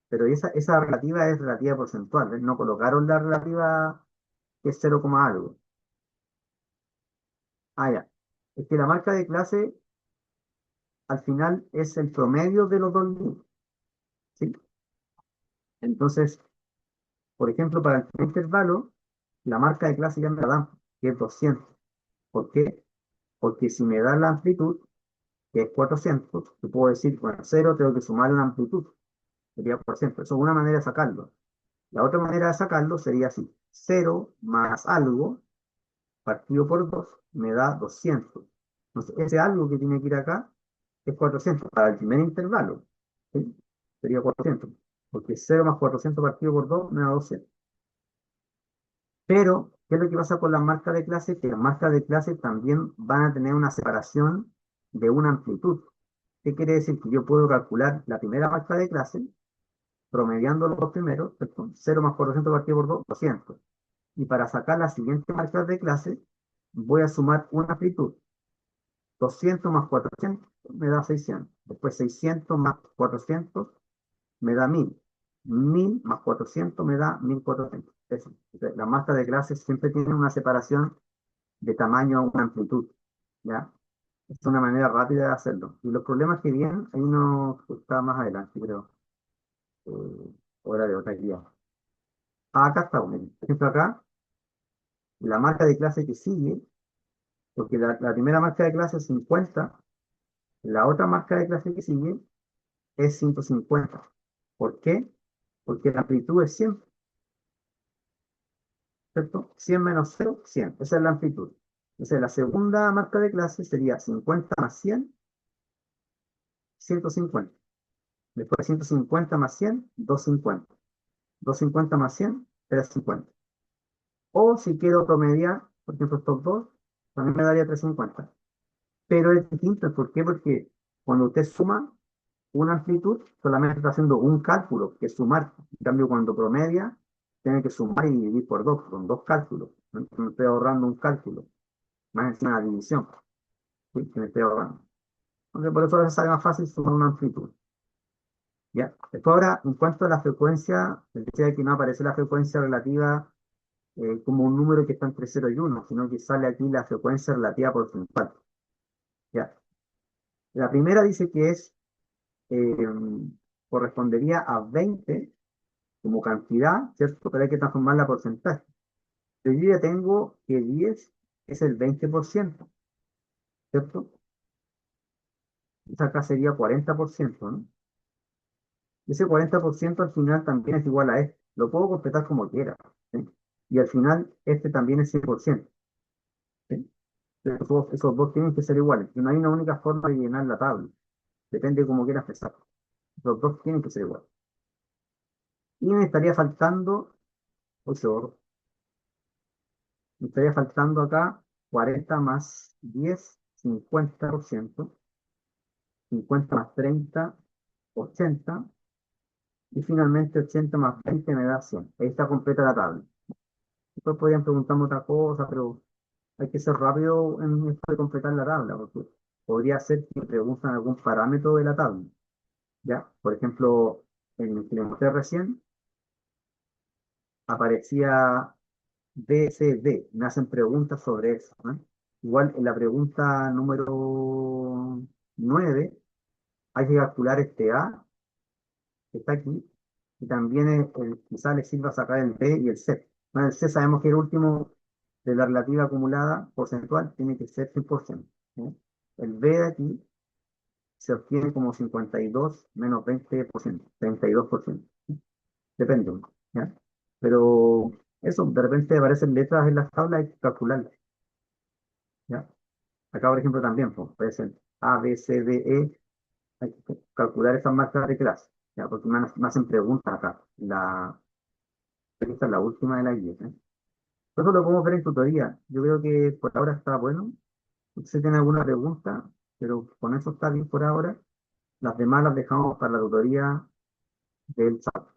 pero esa relativa es relativa porcentual, ¿ves? No colocaron la relativa que es 0, algo. Ah, ya. Es que la marca de clase al final es el promedio de los dos límites, ¿sí? Entonces, por ejemplo, para el primer intervalo, la marca de clase ya me la dan, que es 200. ¿Por qué? Porque si me da la amplitud, que es 400, yo puedo decir, bueno, 0 tengo que sumar una amplitud, sería 400. Eso es una manera de sacarlo. La otra manera de sacarlo sería así: 0 más algo partido por 2 me da 200. Entonces, ese algo que tiene que ir acá es 400 para el primer intervalo. ¿Sí? Sería 400. Porque 0 más 400 partido por 2 me da 200. Pero, ¿qué es lo que pasa con las marcas de clase? Que las marcas de clase también van a tener una separación de una amplitud. ¿Qué quiere decir? Que yo puedo calcular la primera marca de clase, promediando los dos primeros, ¿cierto? 0 más 400 partido por 2, 200. Y para sacar la siguiente marca de clase, voy a sumar una amplitud. 200 más 400 me da 600. Después 600 más 400 me da 1000. 1000 más 400 me da 1400. Eso. Entonces, la masa de clases siempre tiene una separación de tamaño a una amplitud. ¿Ya? Es una manera rápida de hacerlo. Y los problemas que vienen, ahí no está más adelante, creo. Hora de otra guía. Acá está uno. Por ejemplo, acá, la marca de clase que sigue, porque la primera marca de clase es 50, la otra marca de clase que sigue es 150. ¿Por qué? Porque la amplitud es 100, ¿cierto? 100 menos 0, 100. Esa es la amplitud. Entonces, la segunda marca de clase sería 50 más 100, 150. Después 150 más 100, 250. 250 más 100, 350. O si quiero promediar, por ejemplo, estos dos, también me daría 350. Pero es distinto, ¿por qué? Porque cuando usted suma una amplitud, solamente está haciendo un cálculo, que es sumar. En cambio, cuando promedia, tiene que sumar y dividir por dos, con dos cálculos. Entonces, me estoy ahorrando un cálculo, más encima de la división, ¿sí? Que me estoy ahorrando. Entonces, por eso a veces sale más fácil sumar una amplitud. ¿Ya? Después ahora, en cuanto a la frecuencia, les decía que no aparece la frecuencia relativa como un número que está entre cero y uno, sino que sale aquí la frecuencia relativa porcentual. ¿Ya? La primera dice que eh, correspondería a 20 como cantidad, ¿cierto? Pero hay que transformarla a porcentaje. Yo ya tengo que 10 es el 20%, ¿cierto? Esa acá sería 40%, ¿no? Ese 40% al final también es igual a este. Lo puedo completar como quiera, ¿sí? Y al final este también es 100%, ¿sí? Esos dos tienen que ser iguales. Y no hay una única forma de llenar la tabla. Depende de cómo quieras empezar. Los dos tienen que ser iguales. Y me estaría faltando 8. Me estaría faltando acá 40 más 10, 50%. 50 más 30, 80. Y finalmente 80 más 20 me da 100. Ahí está completa la tabla. Después podrían preguntarme otra cosa, pero hay que ser rápido en esto de completar la tabla, porque podría ser que me preguntan algún parámetro de la tabla. ¿Ya? Por ejemplo, en el que le mostré recién, aparecía BCD. Me hacen preguntas sobre eso, ¿no? Igual en la pregunta número 9 hay que calcular este A, que está aquí, y también quizá le sirva sacar el B y el C. Bueno, el C sabemos que el último de la relativa acumulada porcentual tiene que ser 100%. ¿Sí? El B de aquí se obtiene como 52 menos 20%, 32%. Depende, ¿ya? Pero eso, de repente aparecen letras en las tablas, hay que calcularlas, ¿ya? Acá, por ejemplo, también pues, aparecen A, B, C, D, E, hay que calcular esas marcas de clase, ¿ya? Porque me hacen preguntas acá. Esta es la última de la guía, ¿eh? Eso lo podemos ver en tutoría. Yo creo que por ahora está bueno. Usted tiene alguna pregunta, pero con eso está bien por ahora. Las demás las dejamos para la tutoría del sábado.